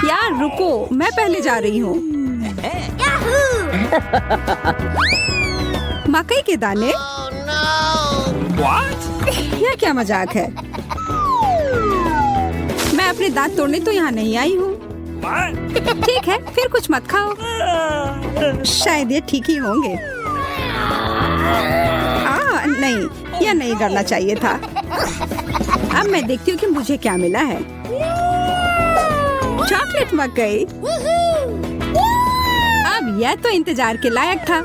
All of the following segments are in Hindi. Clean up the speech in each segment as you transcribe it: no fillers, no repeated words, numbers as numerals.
यार रुको, मैं पहले जा रही हूँ। मकई के दाने? यह क्या मजाक है? मैं अपने दांत तोड़ने तो यहाँ नहीं आई हूँ। ठीक है, फिर कुछ मत खाओ। शायद ये ठीक ही होंगे। नहीं, यह नहीं करना चाहिए था। अब मैं देखती हूँ कि मुझे क्या मिला है। चॉकलेट मकई। अब यह तो इंतजार के लायक था।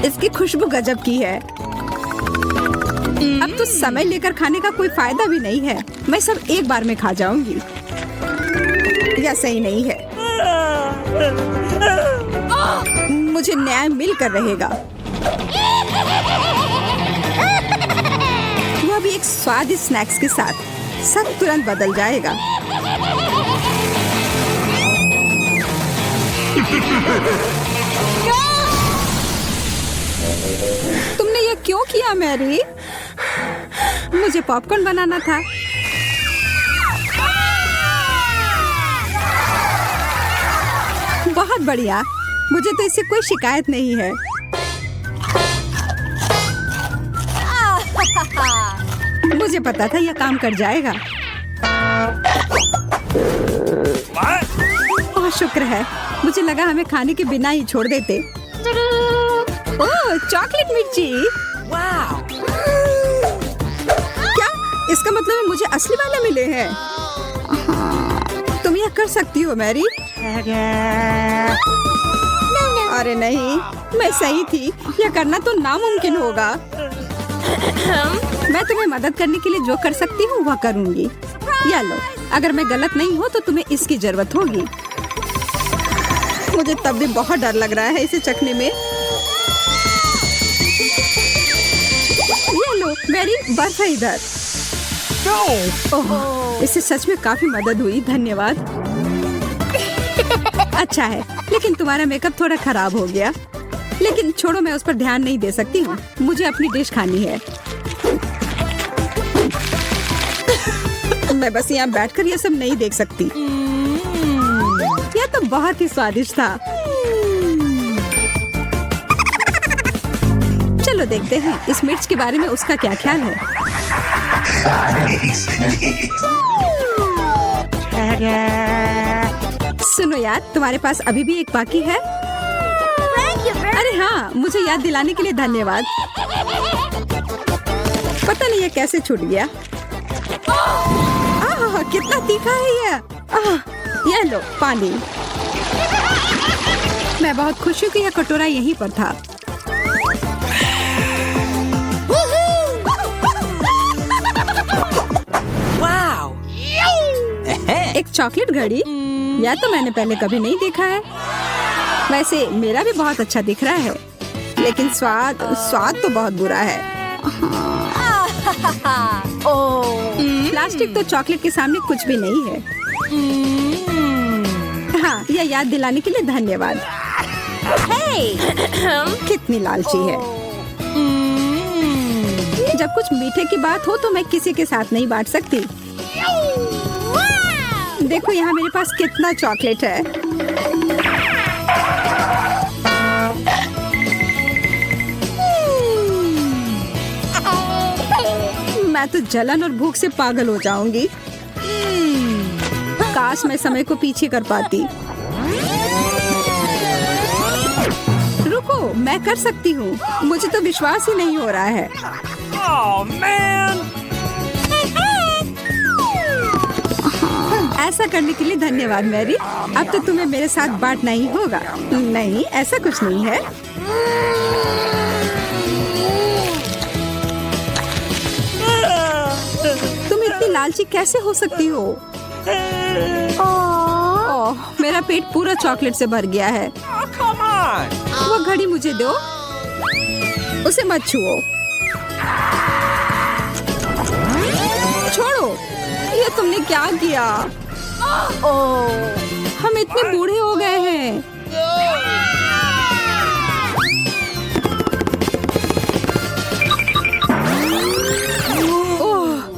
इसकी खुशबू गजब की है। अब तो समय लेकर खाने का कोई फायदा भी नहीं है। मैं सब एक बार में खा जाऊंगी। यह सही नहीं है। मुझे न्याय मिलकर रहेगा। वह भी एक स्वादिष्ट स्नैक्स के साथ। सब तुरंत बदल जाएगा। तुमने ये क्यों किया मैरी? मुझे पॉपकॉर्न बनाना था। बहुत बढ़िया। मुझे तो इससे कोई शिकायत नहीं है। मुझे पता था यह काम कर जाएगा। ओह, शुक्र है। मुझे लगा हमें खाने के बिना ही छोड़ देते। ओह, चॉकलेट मिर्ची। क्या? इसका मतलब है मुझे असली वाले मिले हैं। तुम यह कर सकती हो मैरी। अरे नहीं, मैं सही थी। यह करना तो नामुमकिन होगा। मैं तुम्हें मदद करने के लिए जो कर सकती हूँ वह करूँगी। या लो, अगर मैं गलत नहीं हूँ तो तुम्हें इसकी जरूरत होगी। मुझे तब भी बहुत डर लग रहा है इसे चखने में। ये लो मैरी, बर्फ है इधर। ओह, इससे सच में काफी मदद हुई। धन्यवाद। अच्छा है, लेकिन तुम्हारा मेकअप थोड़ा खराब हो गया। लेकिन छोड़ो, मैं उस पर ध्यान नहीं दे सकती हूँ। मुझे अपनी डिश खानी है। मैं बस यहाँ बैठकर ये सब नहीं देख सकती। यह तो बहुत ही स्वादिष्ट था। चलो देखते हैं इस मिर्च के बारे में उसका क्या ख्याल है। सुनो यार, तुम्हारे पास अभी भी एक बाकी है? अरे हाँ, मुझे याद दिलाने के लिए धन्यवाद। पता नहीं ये कैसे छूट गया। कितना तीखा है ये लो पानी। मैं बहुत खुश हूँ कि यह कटोरा यहीं पर था। एक चॉकलेट घड़ी? यह तो मैंने पहले कभी नहीं देखा है। वैसे मेरा भी बहुत अच्छा दिख रहा है, लेकिन स्वाद तो बहुत बुरा है। प्लास्टिक तो चॉकलेट के सामने कुछ भी नहीं है। हाँ, यह याद दिलाने के लिए धन्यवाद। कितनी लालची है। जब कुछ मीठे की बात हो तो मैं किसी के साथ नहीं बांट सकती। देखो यहाँ मेरे पास कितना चॉकलेट है। मैं तो जलन और भूख से पागल हो जाऊंगी। काश मैं समय को पीछे कर पाती। रुको, मैं कर सकती हूँ। मुझे तो विश्वास ही नहीं हो रहा है। ऐसा करने के लिए धन्यवाद मैरी। अब तो तुम्हें मेरे साथ बांटना ही होगा। नहीं, ऐसा कुछ नहीं है। तुम इतनी लालची कैसे हो सकती हो? ओह, मेरा पेट पूरा चॉकलेट से भर गया है। वो घड़ी मुझे दो। उसे मत छुओ। छोड़ो, ये तुमने क्या किया? हम इतने बूढ़े हो गए हैं।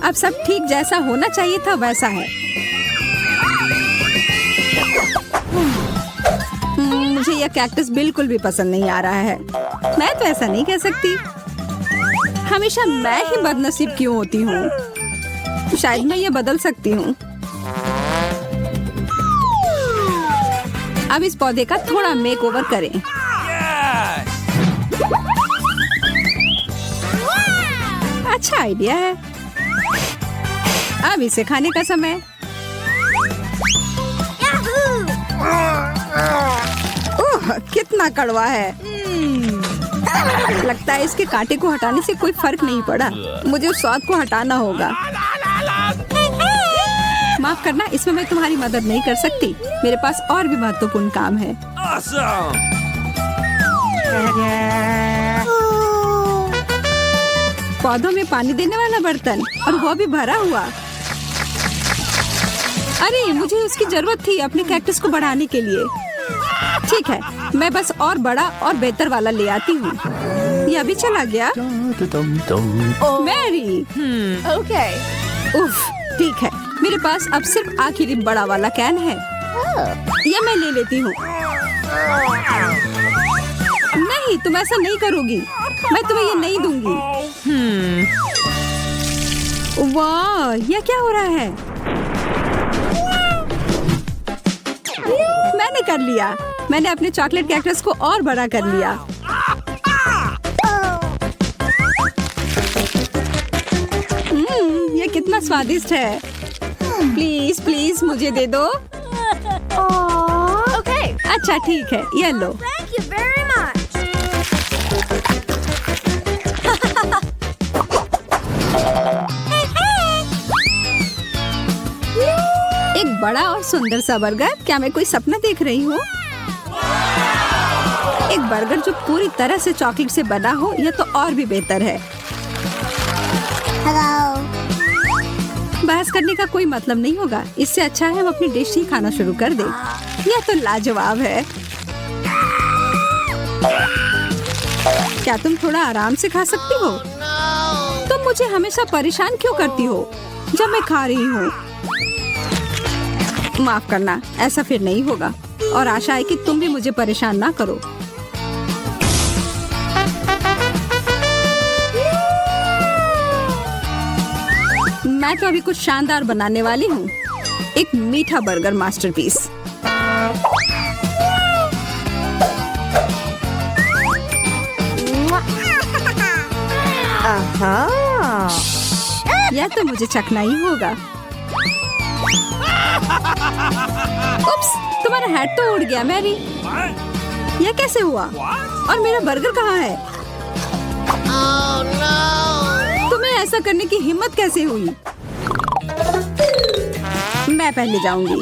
अब सब ठीक जैसा होना चाहिए था वैसा है। मुझे यह कैक्टस बिल्कुल भी पसंद नहीं आ रहा है। मैं तो ऐसा नहीं कह सकती। हमेशा मैं ही बदनसीब क्यों होती हूँ? शायद मैं ये बदल सकती हूँ। अब इस पौधे का थोड़ा मेकओवर करें। अच्छा आइडिया है। अब इसे खाने का समय। ओह, कितना कड़वा है। लगता है इसके कांटे को हटाने से कोई फर्क नहीं पड़ा। मुझे उस स्वाद को हटाना होगा। माफ करना, इसमें मैं तुम्हारी मदद नहीं कर सकती। मेरे पास और भी महत्वपूर्ण काम है। पौधों में पानी देने वाला बर्तन, और वो भी भरा हुआ। अरे, मुझे उसकी जरूरत थी अपने कैक्टस को बढ़ाने के लिए। ठीक है, मैं बस और बड़ा और बेहतर वाला ले आती हूँ। ये अभी चला गया। Mary, Okay. उफ, ठीक है। मेरे पास अब सिर्फ आखिरी बड़ा वाला कैन है। ये मैं ले लेती हूँ। नहीं, तुम ऐसा नहीं करोगी। मैं तुम्हें ये नहीं दूंगी। वाह, ये क्या हो रहा है? मैंने कर लिया। मैंने अपने चॉकलेट कैक्टस को और बड़ा कर लिया। ये कितना स्वादिष्ट है। प्लीज प्लीज मुझे दे दो। Okay. अच्छा ठीक है, ये लो। Thank you very much. एक बड़ा और सुंदर सा बर्गर। क्या मैं कोई सपना देख रही हूँ? एक बर्गर जो पूरी तरह से चॉकलेट से बना हो, यह तो और भी बेहतर है। Hello. बहस करने का कोई मतलब नहीं होगा। इससे अच्छा है हम अपनी डिश ही खाना शुरू कर दें। यह तो लाजवाब है। क्या तुम थोड़ा आराम से खा सकती हो? तुम मुझे हमेशा परेशान क्यों करती हो जब मैं खा रही हूँ? माफ करना, ऐसा फिर नहीं होगा। और आशा है कि तुम भी मुझे परेशान ना करो। मैं तो अभी कुछ शानदार बनाने वाली हूँ। एक मीठा बर्गर मास्टरपीस। यह तो मुझे चखना ही होगा। उप्स, तुम्हारा हैट तो उड़ गया मैरी। यह कैसे हुआ? और मेरा बर्गर कहाँ है? तुम्हें ऐसा करने की हिम्मत कैसे हुई? मैं पहले जाऊंगी।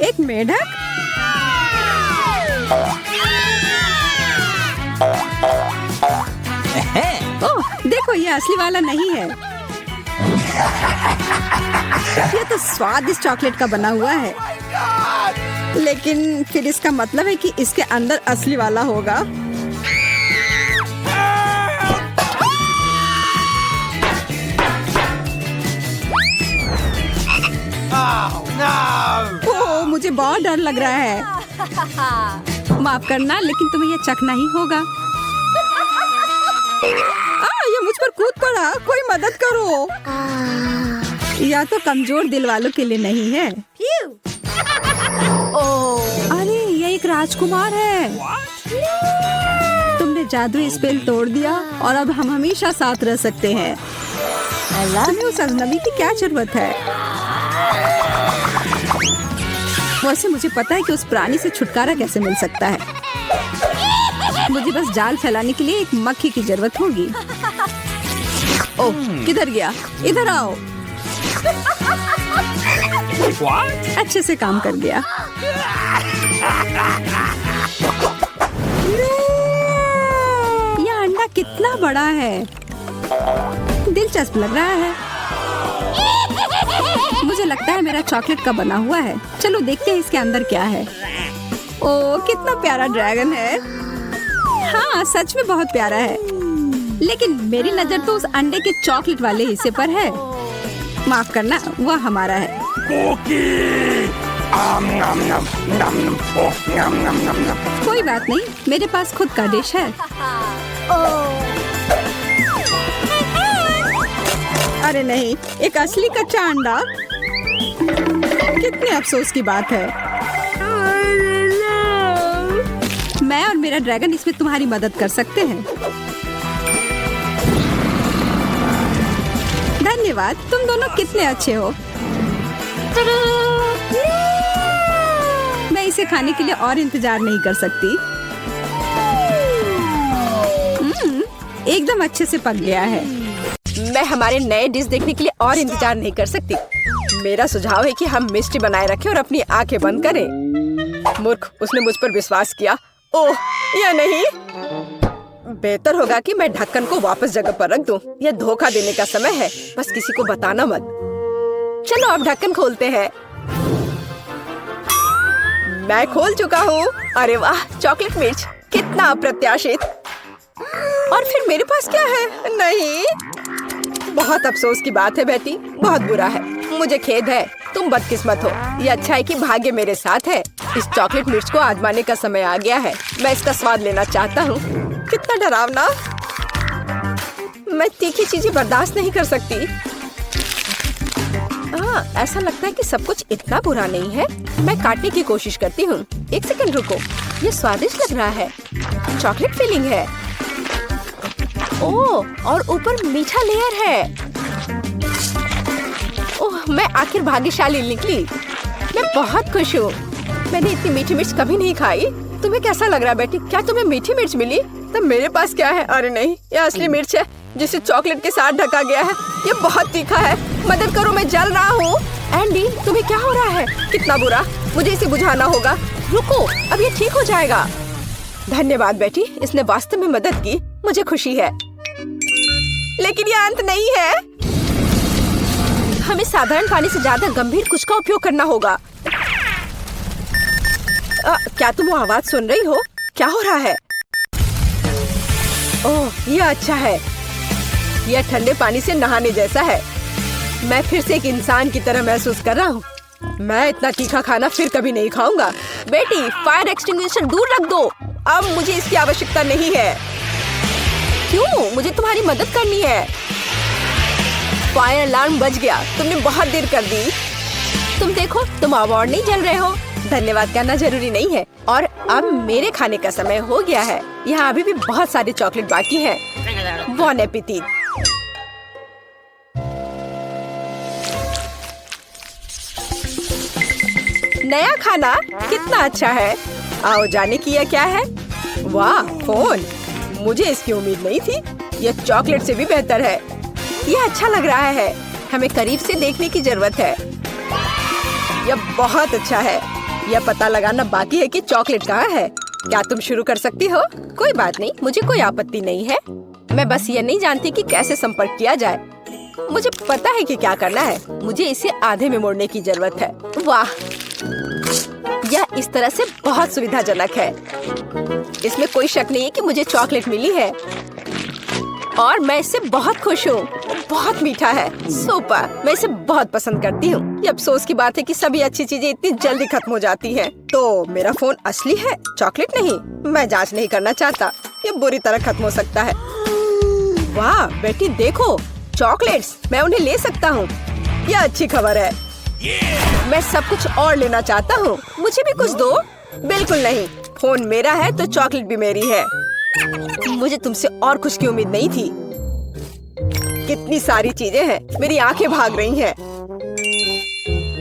एक मेढक? ओह, देखो, ये असली वाला नहीं है। ये तो स्वादिष्ट चॉकलेट का बना हुआ है। लेकिन फिर इसका मतलब है कि इसके अंदर असली वाला होगा। ओह, मुझे बहुत डर लग रहा है। माफ करना, लेकिन तुम्हें यह चखना ही होगा। ये मुझ पर कूद पड़ा। कोई मदद करो। यह तो कमजोर दिल वालों के लिए नहीं है। अरे, ये एक राजकुमार है। तुमने जादुई स्पेल तोड़ दिया और अब हम हमेशा साथ रह सकते हैं। तुम्हें उस अजनबी की क्या जरूरत है? वैसे मुझे पता है कि उस प्राणी से छुटकारा कैसे मिल सकता है। मुझे बस जाल फैलाने के लिए एक मक्खी की जरूरत होगी। ओह, किधर गया? इधर आओ। अच्छे से काम कर गया। यह अंडा कितना बड़ा है। दिलचस्प लग रहा है। मुझे लगता है मेरा चॉकलेट का बना हुआ है। चलो देखते हैं इसके अंदर क्या है। ओह, कितना प्यारा ड्रैगन है। हाँ, सच में बहुत प्यारा है। लेकिन मेरी नजर तो उस अंडे के चॉकलेट वाले हिस्से पर है। माफ करना, वह हमारा है। कोई बात नहीं, मेरे पास खुद का डिश है। अरे नहीं, एक असली कच्चा अंडा। कितने अफसोस की बात है। मैं और मेरा ड्रैगन इसमें तुम्हारी मदद कर सकते हैं। धन्यवाद, तुम दोनों कितने अच्छे हो। मैं इसे खाने के लिए और इंतजार नहीं कर सकती। एकदम अच्छे से पक गया है। मैं हमारे नए डिश देखने के लिए और इंतजार नहीं कर सकती। मेरा सुझाव है कि हम मिष्टी बनाए रखें और अपनी आंखें बंद करें। मूर्ख, उसने मुझ पर विश्वास किया। ओह, या नहीं। बेहतर होगा कि मैं ढक्कन को वापस जगह पर रख दूं। यह धोखा देने का समय है, बस किसी को बताना मत। चलो अब ढक्कन खोलते हैं। मैं खोल चुका हूँ। अरे वाह, चॉकलेट मिर्च, कितना अप्रत्याशित। और फिर मेरे पास क्या है? नहीं, बहुत अफसोस की बात है बेटी, बहुत बुरा है। मुझे खेद है, तुम बदकिस्मत हो। ये अच्छा है कि भाग्य मेरे साथ है। इस चॉकलेट मिर्च को आजमाने का समय आ गया है। मैं इसका स्वाद लेना चाहता हूँ। कितना डरावना। मैं तीखी चीजें बर्दाश्त नहीं कर सकती। ऐसा लगता है कि सब कुछ इतना बुरा नहीं है। मैं काटने की कोशिश करती हूँ। एक सेकंड रुको, ये स्वादिष्ट लग रहा है। चॉकलेट फिलिंग है। ओह, और ऊपर मीठा लेयर है। ओह, मैं आखिर भाग्यशाली निकली। मैं बहुत खुश हूँ। मैंने इतनी मीठी मिर्च कभी नहीं खाई। तुम्हें कैसा लग रहा है बेटी? क्या तुम्हें मीठी मिर्च मिली? तब मेरे पास क्या है? अरे नहीं, यह असली मिर्च है जिसे चॉकलेट के साथ ढका गया है। ये बहुत तीखा है। मदद करो, मैं जल रहा हूँ। एंडी, तुम्हें क्या हो रहा है? कितना बुरा। मुझे इसे बुझाना होगा। रुको, अब ये ठीक हो जाएगा। धन्यवाद बेटी, इसने वास्तव में मदद की। मुझे खुशी है, लेकिन यह अंत नहीं है। हमें साधारण पानी से ज्यादा गंभीर कुछ का उपयोग करना होगा। क्या तुम वो आवाज सुन रही हो? क्या हो रहा है? ओह, यह अच्छा है। यह ठंडे पानी से नहाने जैसा है। मैं फिर से एक इंसान की तरह महसूस कर रहा हूँ। मैं इतना तीखा खाना फिर कभी नहीं खाऊंगा। बेटी, फायर एक्सटिंग्विशर दूर रख दो। अब मुझे इसकी आवश्यकता नहीं है। क्यों? मुझे तुम्हारी मदद करनी है। फायर अलार्म बज गया। तुमने बहुत देर कर दी। तुम देखो, तुम अब और नहीं जल रहे हो। धन्यवाद करना जरूरी नहीं है। और अब मेरे खाने का समय हो गया है। यहाँ अभी भी बहुत सारे चॉकलेट बाकी हैं। बॉन एपेटिट। नया खाना कितना अच्छा है। आओ जाने की यह क्या है? वाह, फोन। मुझे इसकी उम्मीद नहीं थी। यह चॉकलेट से भी बेहतर है। यह अच्छा लग रहा है। हमें करीब से देखने की जरूरत है। यह बहुत अच्छा है। यह पता लगाना बाकी है कि चॉकलेट कहाँ है। क्या तुम शुरू कर सकती हो? कोई बात नहीं, मुझे कोई आपत्ति नहीं है। मैं बस ये नहीं जानती कि कैसे संपर्क किया जाए। मुझे पता है कि क्या करना है। मुझे इसे आधे में मोड़ने की जरूरत है। वाह, यह इस तरह से बहुत सुविधाजनक है। इसमें कोई शक नहीं है कि मुझे चॉकलेट मिली है और मैं इससे बहुत खुश हूँ। बहुत मीठा है। सुपर, मैं इसे बहुत पसंद करती हूँ। ये अफसोस की बात है कि सभी अच्छी चीजें इतनी जल्दी खत्म हो जाती हैं। तो मेरा फोन असली है, चॉकलेट नहीं। मैं जांच नहीं करना चाहता। ये बुरी तरह खत्म हो सकता है। वाह बेटी, देखो चॉकलेट्स। मैं उन्हें ले सकता हूँ। यह अच्छी खबर है। मैं सब कुछ और लेना चाहता हूँ। मुझे भी कुछ दो। बिल्कुल नहीं, फोन मेरा है तो चॉकलेट भी मेरी है। मुझे तुमसे और कुछ की उम्मीद नहीं थी। कितनी सारी चीजें हैं। मेरी आंखें भाग रही हैं।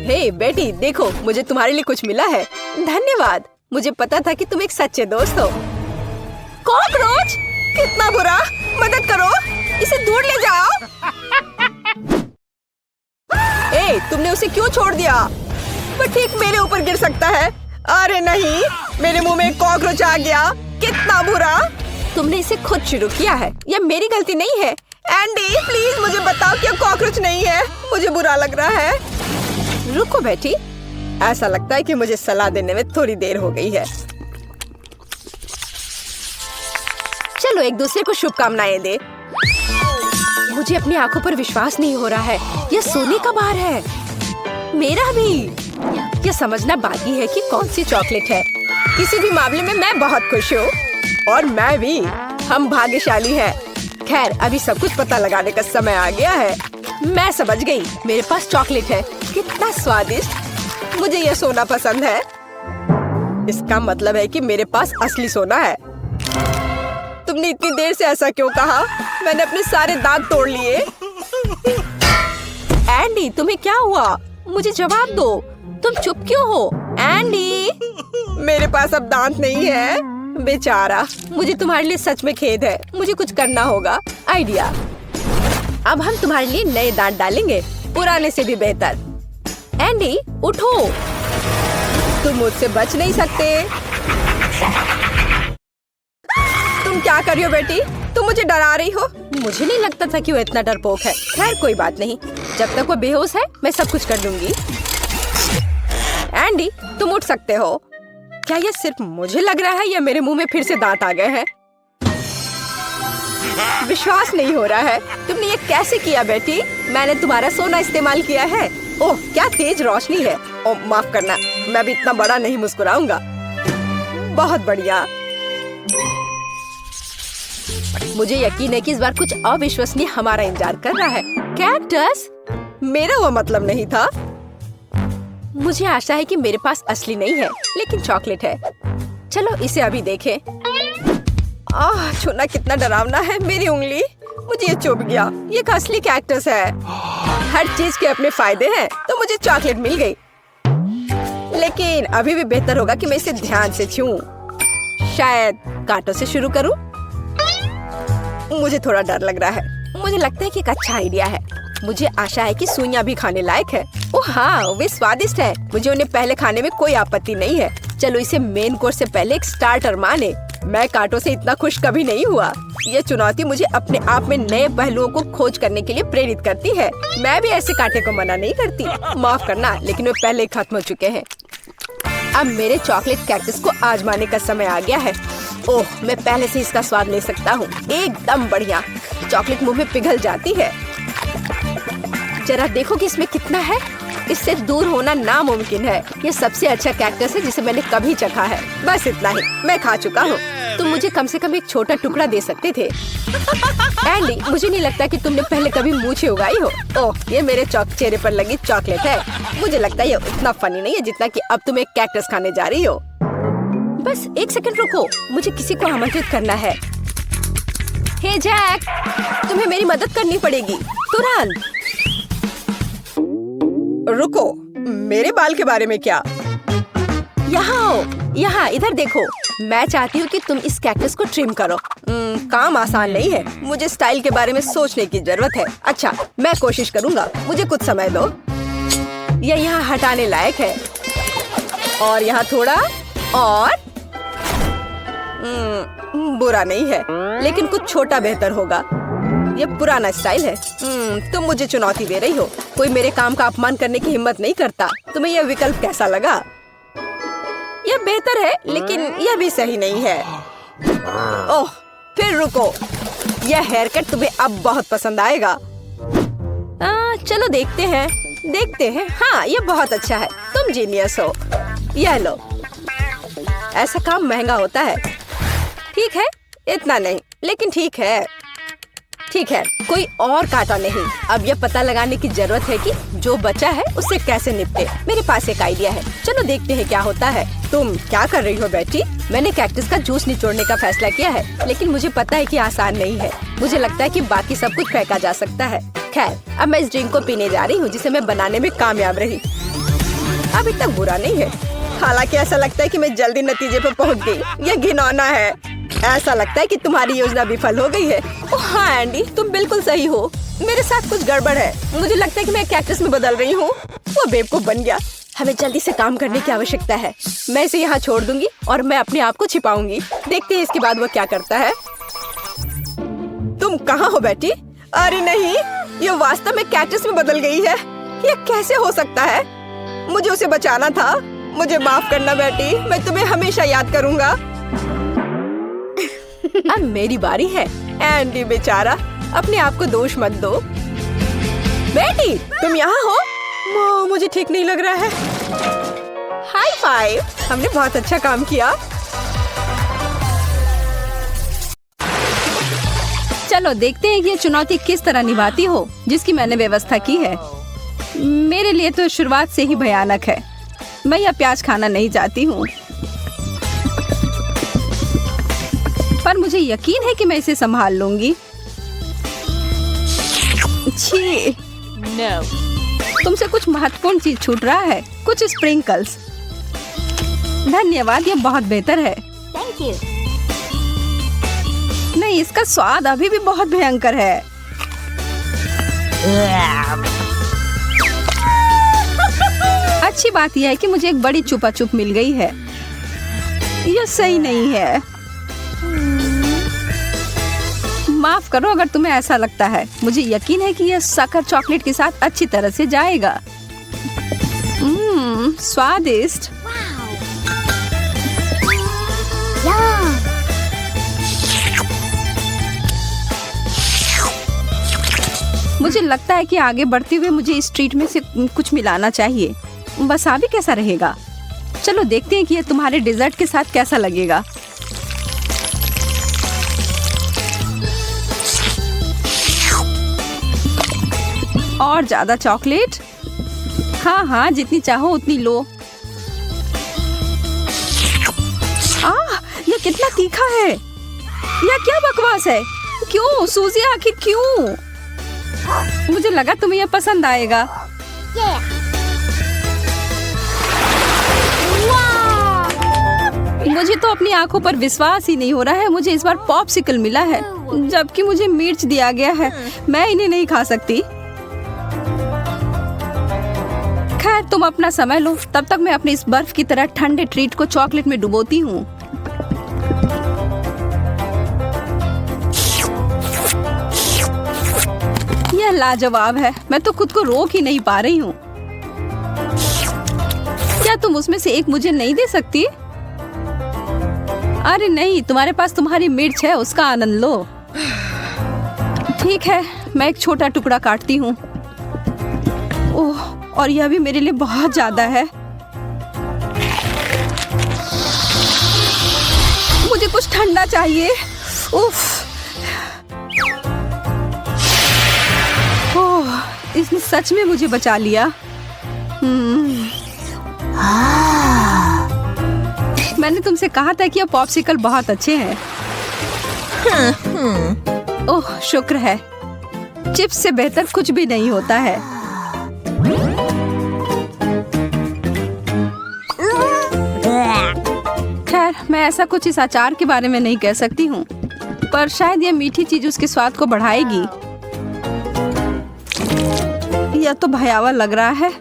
हे बेटी, देखो मुझे तुम्हारे लिए कुछ मिला है। धन्यवाद। मुझे पता था कि तुम एक सच्चे दोस्त हो। कॉकरोच, कितना बुरा। मदद करो, इसे दूर ले जाओ। ए, तुमने उसे क्यों छोड़ दिया? वो ठीक मेरे ऊपर गिर सकता है। अरे नहीं, मेरे मुंह में एक कॉकरोच आ गया। कितना बुरा। तुमने इसे खुद शुरू किया है। यह मेरी गलती नहीं है। एंडी, प्लीज मुझे बताओ कि यह कॉकरोच नहीं है। मुझे बुरा लग रहा है। रुको बेटी, ऐसा लगता है कि मुझे सलाह देने में थोड़ी देर हो गई है। चलो एक दूसरे को शुभकामनाएं दे। मुझे अपनी आंखों पर विश्वास नहीं हो रहा है। यह सोने का बार है। मेरा भी। यह समझना बाकी है कि कौन सी चॉकलेट है। किसी भी मामले में मैं बहुत खुश हूँ। और मैं भी। हम भाग्यशाली हैं। खैर, अभी सब कुछ पता लगाने का समय आ गया है। मैं समझ गई। मेरे पास चॉकलेट है। कितना स्वादिष्ट। मुझे यह सोना पसंद है। इसका मतलब है कि मेरे पास असली सोना है। तुमने इतनी देर से ऐसा क्यों कहा? मैंने अपने सारे दांत तोड़ लिए। एंडी, तुम्हें क्या हुआ? मुझे जवाब दो। तुम चुप क्यों हो? एंडी, मेरे पास अब दांत नहीं है। बेचारा, मुझे तुम्हारे लिए सच में खेद है। मुझे कुछ करना होगा। आइडिया। अब हम तुम्हारे लिए नए दांत डालेंगे, पुराने से भी बेहतर। एंडी, उठो। तुम मुझसे बच नहीं सकते। तुम क्या कर रही हो बेटी? तुम मुझे डरा रही हो। मुझे नहीं लगता था कि वो इतना डरपोक है। खैर, कोई बात नहीं। जब तक वो बेहोश है, मैं सब कुछ कर दूंगी। एंडी, तुम उठ सकते हो। क्या यह सिर्फ मुझे लग रहा है या मेरे मुंह में फिर से दांत आ गए हैं? विश्वास नहीं हो रहा है। तुमने ये कैसे किया बेटी? मैंने तुम्हारा सोना इस्तेमाल किया है। ओह, क्या तेज रोशनी है। ओह, माफ करना, मैं भी इतना बड़ा नहीं मुस्कुराऊंगा। बहुत बढ़िया। मुझे यकीन है कि इस बार कुछ अविश्वसनीय हमारा इंतजार कर रहा है। कैक्टस? मेरा वो मतलब नहीं था। मुझे आशा है कि मेरे पास असली नहीं है, लेकिन चॉकलेट है। चलो इसे अभी देखें। छूना कितना डरावना है। मेरी उंगली, मुझे ये चुभ गया। ये एक असली कैक्टस है। हर चीज के अपने फायदे हैं, तो मुझे चॉकलेट मिल गई। लेकिन अभी भी बेहतर होगा कि मैं इसे ध्यान से छूऊं। शायद कांटों से शुरू करूं। मुझे थोड़ा डर लग रहा है। मुझे लगता है कि एक अच्छा आइडिया है। मुझे आशा है कि सुइयां भी खाने लायक है। ओह हाँ, वे स्वादिष्ट है। मुझे उन्हें पहले खाने में कोई आपत्ति नहीं है। चलो इसे मेन कोर्स से पहले एक स्टार्टर माने। मैं कांटों से इतना खुश कभी नहीं हुआ। ये चुनौती मुझे अपने आप में नए पहलुओं को खोज करने के लिए प्रेरित करती है। मैं भी ऐसे कांटे को मना नहीं करती। माफ करना, लेकिन वे पहले ही खत्म हो चुके हैं। अब मेरे चॉकलेट कैक्टस को आजमाने का समय आ गया है। ओह, मैं पहले से इसका स्वाद ले सकता हूँ। एकदम बढ़िया। चॉकलेट मुंह में पिघल जाती है। जरा देखो कि इसमें कितना है। इससे दूर होना नामुमकिन है। ये सबसे अच्छा कैक्टस है जिसे मैंने कभी चखा है। बस इतना ही, मैं खा चुका हूँ। तुम मुझे कम से कम एक छोटा टुकड़ा दे सकते थे। एंडी, मुझे नहीं लगता कि तुमने पहले कभी मूछें उगाई हो। ओह, ये मेरे चेहरे पर लगी चॉकलेट है। मुझे लगता है ये उतना फनी नहीं है जितना कि अब तुम एक कैक्टस खाने जा रही हो। बस एक सेकंड रुको, मुझे किसी को आमंत्रित करना है। हे जैक, तुम्हें मेरी मदद करनी पड़ेगी तुरंत। रुको, मेरे बाल के बारे में क्या? यहाँ आओ, यहाँ इधर देखो। मैं चाहती हूँ कि तुम इस कैक्टस को ट्रिम करो। काम आसान नहीं है। मुझे स्टाइल के बारे में सोचने की जरूरत है। अच्छा, मैं कोशिश करूँगा। मुझे कुछ समय दो। यह यहाँ हटाने लायक है। और यहाँ थोड़ा और। बुरा नहीं है, लेकिन कुछ छोटा बेहतर होगा। ये पुराना स्टाइल है। तुम मुझे चुनौती दे रही हो। कोई मेरे काम का अपमान करने की हिम्मत नहीं करता। तुम्हें यह विकल्प कैसा लगा? यह बेहतर है, लेकिन यह भी सही नहीं है। ओह, फिर रुको। यह हेयर कट तुम्हें अब बहुत पसंद आएगा। चलो देखते हैं। हाँ, यह बहुत अच्छा है। तुम जीनियस हो। यह लो। ऐसा काम महंगा होता है। ठीक है, इतना नहीं, लेकिन ठीक है। कोई और कांटा नहीं। अब यह पता लगाने की जरूरत है कि जो बचा है उससे कैसे निपटे। मेरे पास एक आइडिया है। चलो देखते हैं क्या होता है। तुम क्या कर रही हो बेटी? मैंने कैक्टस का जूस निचोड़ने का फैसला किया है, लेकिन मुझे पता है कि आसान नहीं है। मुझे लगता है कि बाकी सब कुछ फेंका जा सकता है। खैर, अब मैं इस ड्रिंक को पीने जा रही हूँ जिसे मैं बनाने में कामयाब रही। अभी तक बुरा नहीं है। हालांकि ऐसा लगता है कि मैं जल्दी नतीजे पर पहुँच गई। यह घिनौना है। ऐसा लगता है कि तुम्हारी योजना विफल हो गई है। ओह हाँ एंडी, तुम बिल्कुल सही हो। मेरे साथ कुछ गड़बड़ है। मुझे लगता है कि मैं कैक्टस में बदल रही हूँ। वो बेवकूफ बन गया। हमें जल्दी से काम करने की आवश्यकता है। मैं इसे यहाँ छोड़ दूंगी और मैं अपने आप को छिपाऊंगी। देखते हैं इसके बाद वो क्या करता है। तुम कहाँ हो बेटी? अरे नहीं, ये वास्तव में कैक्टस में बदल गई है। ये कैसे हो सकता है? मुझे उसे बचाना था। मुझे माफ करना बेटी, मैं तुम्हें हमेशा याद करूँगा। अब मेरी बारी है। एंडी बेचारा, अपने आप को दोष मत दो। बेटी, तुम यहाँ हो? मुझे ठीक नहीं लग रहा है। हाई फाइव, हमने बहुत अच्छा काम किया। चलो देखते हैं कि ये चुनौती किस तरह निभाती हो जिसकी मैंने व्यवस्था की है। मेरे लिए तो शुरुआत से ही भयानक है। मैं यह प्याज खाना नहीं चाहती हूँ, पर मुझे यकीन है कि मैं इसे संभाल लूंगी। छी, तुमसे कुछ महत्वपूर्ण चीज छूट रहा है, कुछ स्प्रिंकल्स। धन्यवाद, यह बहुत बेहतर है। Thank you. नहीं, इसका स्वाद अभी भी बहुत भयंकर है। अच्छी बात यह है कि मुझे एक बड़ी चुपा चुप मिल गई है। यह सही नहीं है। माफ करो अगर तुम्हें ऐसा लगता है। मुझे यकीन है कि यह शक्कर चॉकलेट के साथ अच्छी तरह से जाएगा। स्वादिष्ट। Yum. मुझे लगता है कि आगे बढ़ते हुए मुझे इस ट्रीट में से कुछ मिलाना चाहिए। वसाबी कैसा रहेगा? चलो देखते हैं कि यह तुम्हारे डेजर्ट के साथ कैसा लगेगा। और ज्यादा चॉकलेट? हाँ हाँ, जितनी चाहो उतनी लो। यह कितना तीखा है। यह क्या बकवास है? क्यों सूजी, आखिर क्यों? मुझे लगा तुम्हें यह पसंद आएगा। Yeah. Wow. मुझे तो अपनी आंखों पर विश्वास ही नहीं हो रहा है। मुझे इस बार पॉप्सिकल मिला है, जबकि मुझे मिर्च दिया गया है। मैं इन्हें नहीं खा सकती। खैर, तुम अपना समय लो, तब तक मैं अपने इस बर्फ की तरह ठंडे ट्रीट को चॉकलेट में डुबोती हूँ। यह लाजवाब है। मैं तो खुद को रोक ही नहीं पा रही हूँ। क्या तुम उसमें से एक मुझे नहीं दे सकती? अरे नहीं, तुम्हारे पास तुम्हारी मिर्च है, उसका आनंद लो। ठीक है, मैं एक छोटा टुकड़ा काटती हूँ। ओह, और यह भी मेरे लिए बहुत ज्यादा है। मुझे कुछ ठंडा चाहिए। उफ। ओह, इसने सच में मुझे बचा लिया। मैंने तुमसे कहा था कि ये पॉप्सिकल बहुत अच्छे हैं। ओह, शुक्र है। चिप्स से बेहतर कुछ भी नहीं होता है। खैर, मैं ऐसा कुछ इस अचार के बारे में नहीं कह सकती हूँ, पर शायद यह मीठी चीज उसके स्वाद को बढ़ाएगी। यह तो भयावह लग रहा है।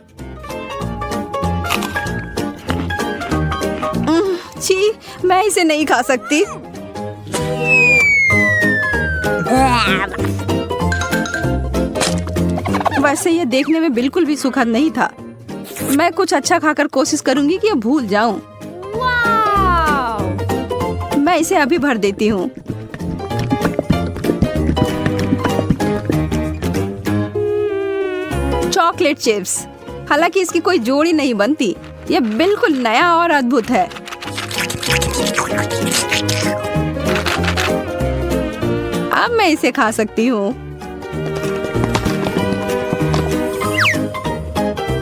छी, मैं इसे नहीं खा सकती। वैसे यह देखने में बिल्कुल भी सुखद नहीं था। मैं कुछ अच्छा खाकर कोशिश करूंगी कि यह भूल जाऊं। मैं इसे अभी भर देती हूँ। Chocolate chips. हालांकि इसकी कोई जोड़ी नहीं बनती। यह बिल्कुल नया और अद्भुत है। अब मैं इसे खा सकती हूँ।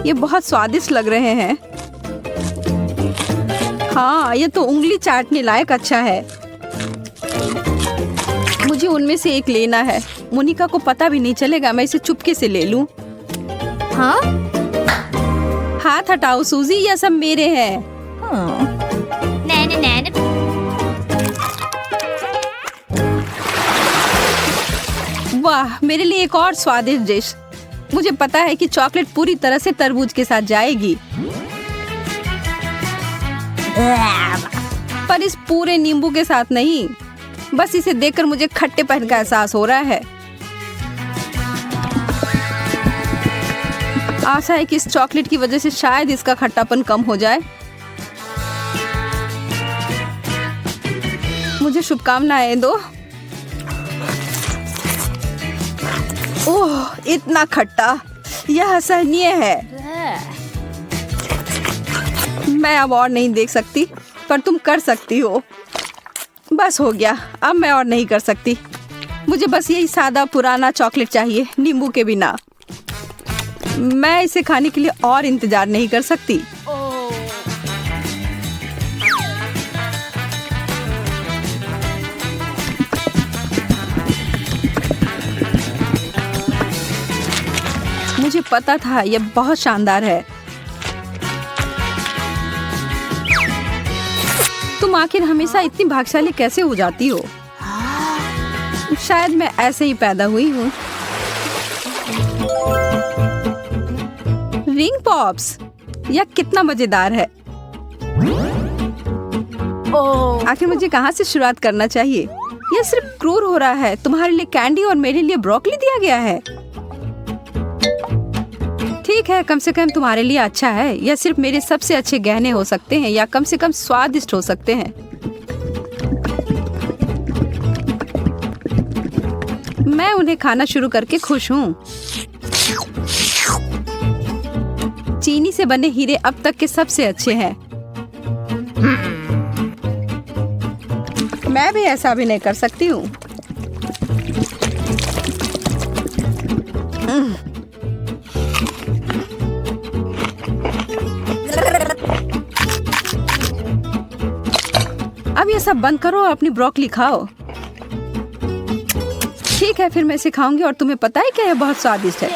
ये बहुत स्वादिष्ट लग रहे हैं। हाँ, ये तो उंगली चाटने लायक अच्छा है। मुझे उनमें से एक लेना है। मोनिका को पता भी नहीं चलेगा। मैं इसे चुपके से ले लूं। Huh? हाथ हटाओ सूजी, यह सब मेरे हैं। Nana. वाह, मेरे लिए एक और स्वादिष्ट डिश। मुझे पता है कि चॉकलेट पूरी तरह से तरबूज के साथ जाएगी, पर इस पूरे नींबू के साथ नहीं। बस इसे देखकर मुझे खट्टेपन का एहसास हो रहा है। आशा है कि इस चॉकलेट की वजह से शायद इसका खट्टापन कम हो जाए। मुझे शुभकामनाएं दो। ओह, इतना खट्टा, यह असहनीय है। मैं अब और नहीं देख सकती, पर तुम कर सकती हो। बस हो गया, अब मैं और नहीं कर सकती। मुझे बस यही सादा पुराना चॉकलेट चाहिए, नींबू के बिना। मैं इसे खाने के लिए और इंतजार नहीं कर सकती। मुझे पता था यह बहुत शानदार है। तुम आखिर हमेशा इतनी भाग्यशाली कैसे हो जाती हो? शायद मैं ऐसे ही पैदा हुई हूँ। रिंग पॉप्स, यह कितना मजेदार है। आखिर मुझे कहाँ से शुरुआत करना चाहिए? यह सिर्फ क्रूर हो रहा है। तुम्हारे लिए कैंडी और मेरे लिए ब्रोकली दिया गया है। ठीक है, कम से कम तुम्हारे लिए अच्छा है। यह सिर्फ मेरे सबसे अच्छे गहने हो सकते हैं, या कम से कम स्वादिष्ट हो सकते हैं। मैं उन्हें खाना शुरू करके खुश हूँ। चीनी से बने हीरे अब तक के सबसे अच्छे हैं। मैं भी ऐसा भी नहीं कर सकती हूँ। अब ये सब बंद करो और अपनी ब्रोकली खाओ। ठीक है, फिर मैं इसे खाऊंगी और तुम्हें पता है क्या, यह बहुत स्वादिष्ट है।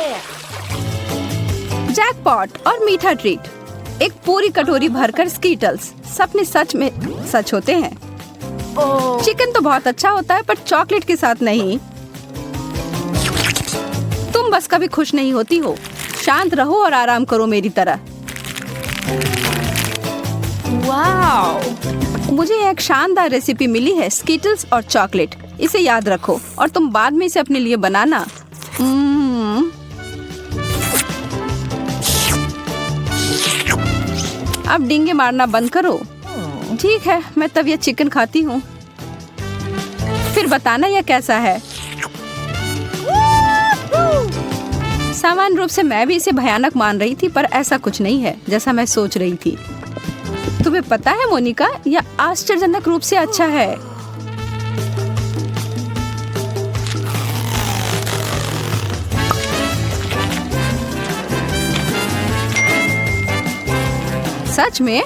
जैकपॉट और मीठा ट्रीट। एक पूरी कटोरी भरकर स्कीटल्स। सपने सच में सच होते हैं। चिकन तो बहुत अच्छा होता है, पर चॉकलेट के साथ नहीं। तुम बस कभी खुश नहीं होती हो। शांत रहो और आराम करो मेरी तरह। वाओ! मुझे एक शानदार रेसिपी मिली है, स्कीटल्स और चॉकलेट। इसे याद रखो और तुम बाद में इसे अपने लिए बनाना। अब डींगे मारना बंद करो। ठीक है, मैं तब यह चिकन खाती हूँ। फिर बताना यह कैसा है। सामान्य रूप से मैं भी इसे भयानक मान रही थी, पर ऐसा कुछ नहीं है जैसा मैं सोच रही थी। तुम्हें पता है मोनिका, यह आश्चर्यजनक रूप से अच्छा है। सच में?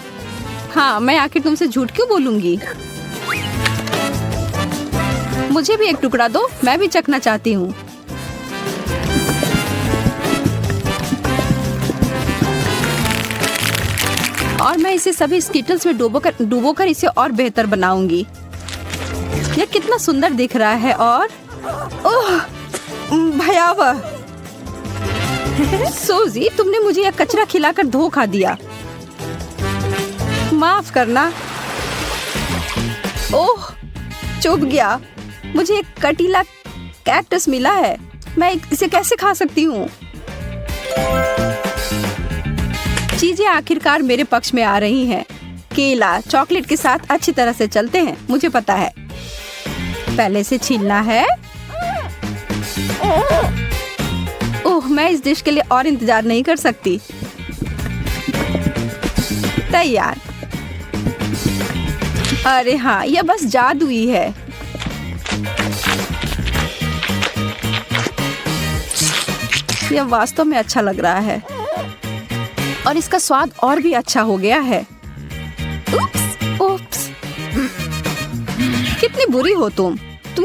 हाँ, मैं आखिर तुमसे झूठ क्यों बोलूंगी। मुझे भी एक टुकड़ा दो, मैं भी चखना चाहती हूँ। और मैं इसे सभी स्कीटल्स में डुबोकर इसे और बेहतर बनाऊंगी। यह कितना सुंदर दिख रहा है और ओह, भयावह। सोजी, तुमने मुझे यह कचरा खिलाकर धोखा दिया। माफ करना। ओह, चुभ गया। मुझे एक कटीला कैक्टस मिला है। मैं इसे कैसे खा सकती हूँ? चीजें आखिरकार मेरे पक्ष में आ रही हैं। केला चॉकलेट के साथ अच्छी तरह से चलते हैं, मुझे पता है। पहले से छीलना है। ओह, मैं इस डिश के लिए और इंतजार नहीं कर सकती। तैयार। अरे हाँ, यह बस जादुई है। यह वास्तव में अच्छा लग रहा है और इसका स्वाद और भी अच्छा हो गया है। उप्स। कितनी बुरी हो तुम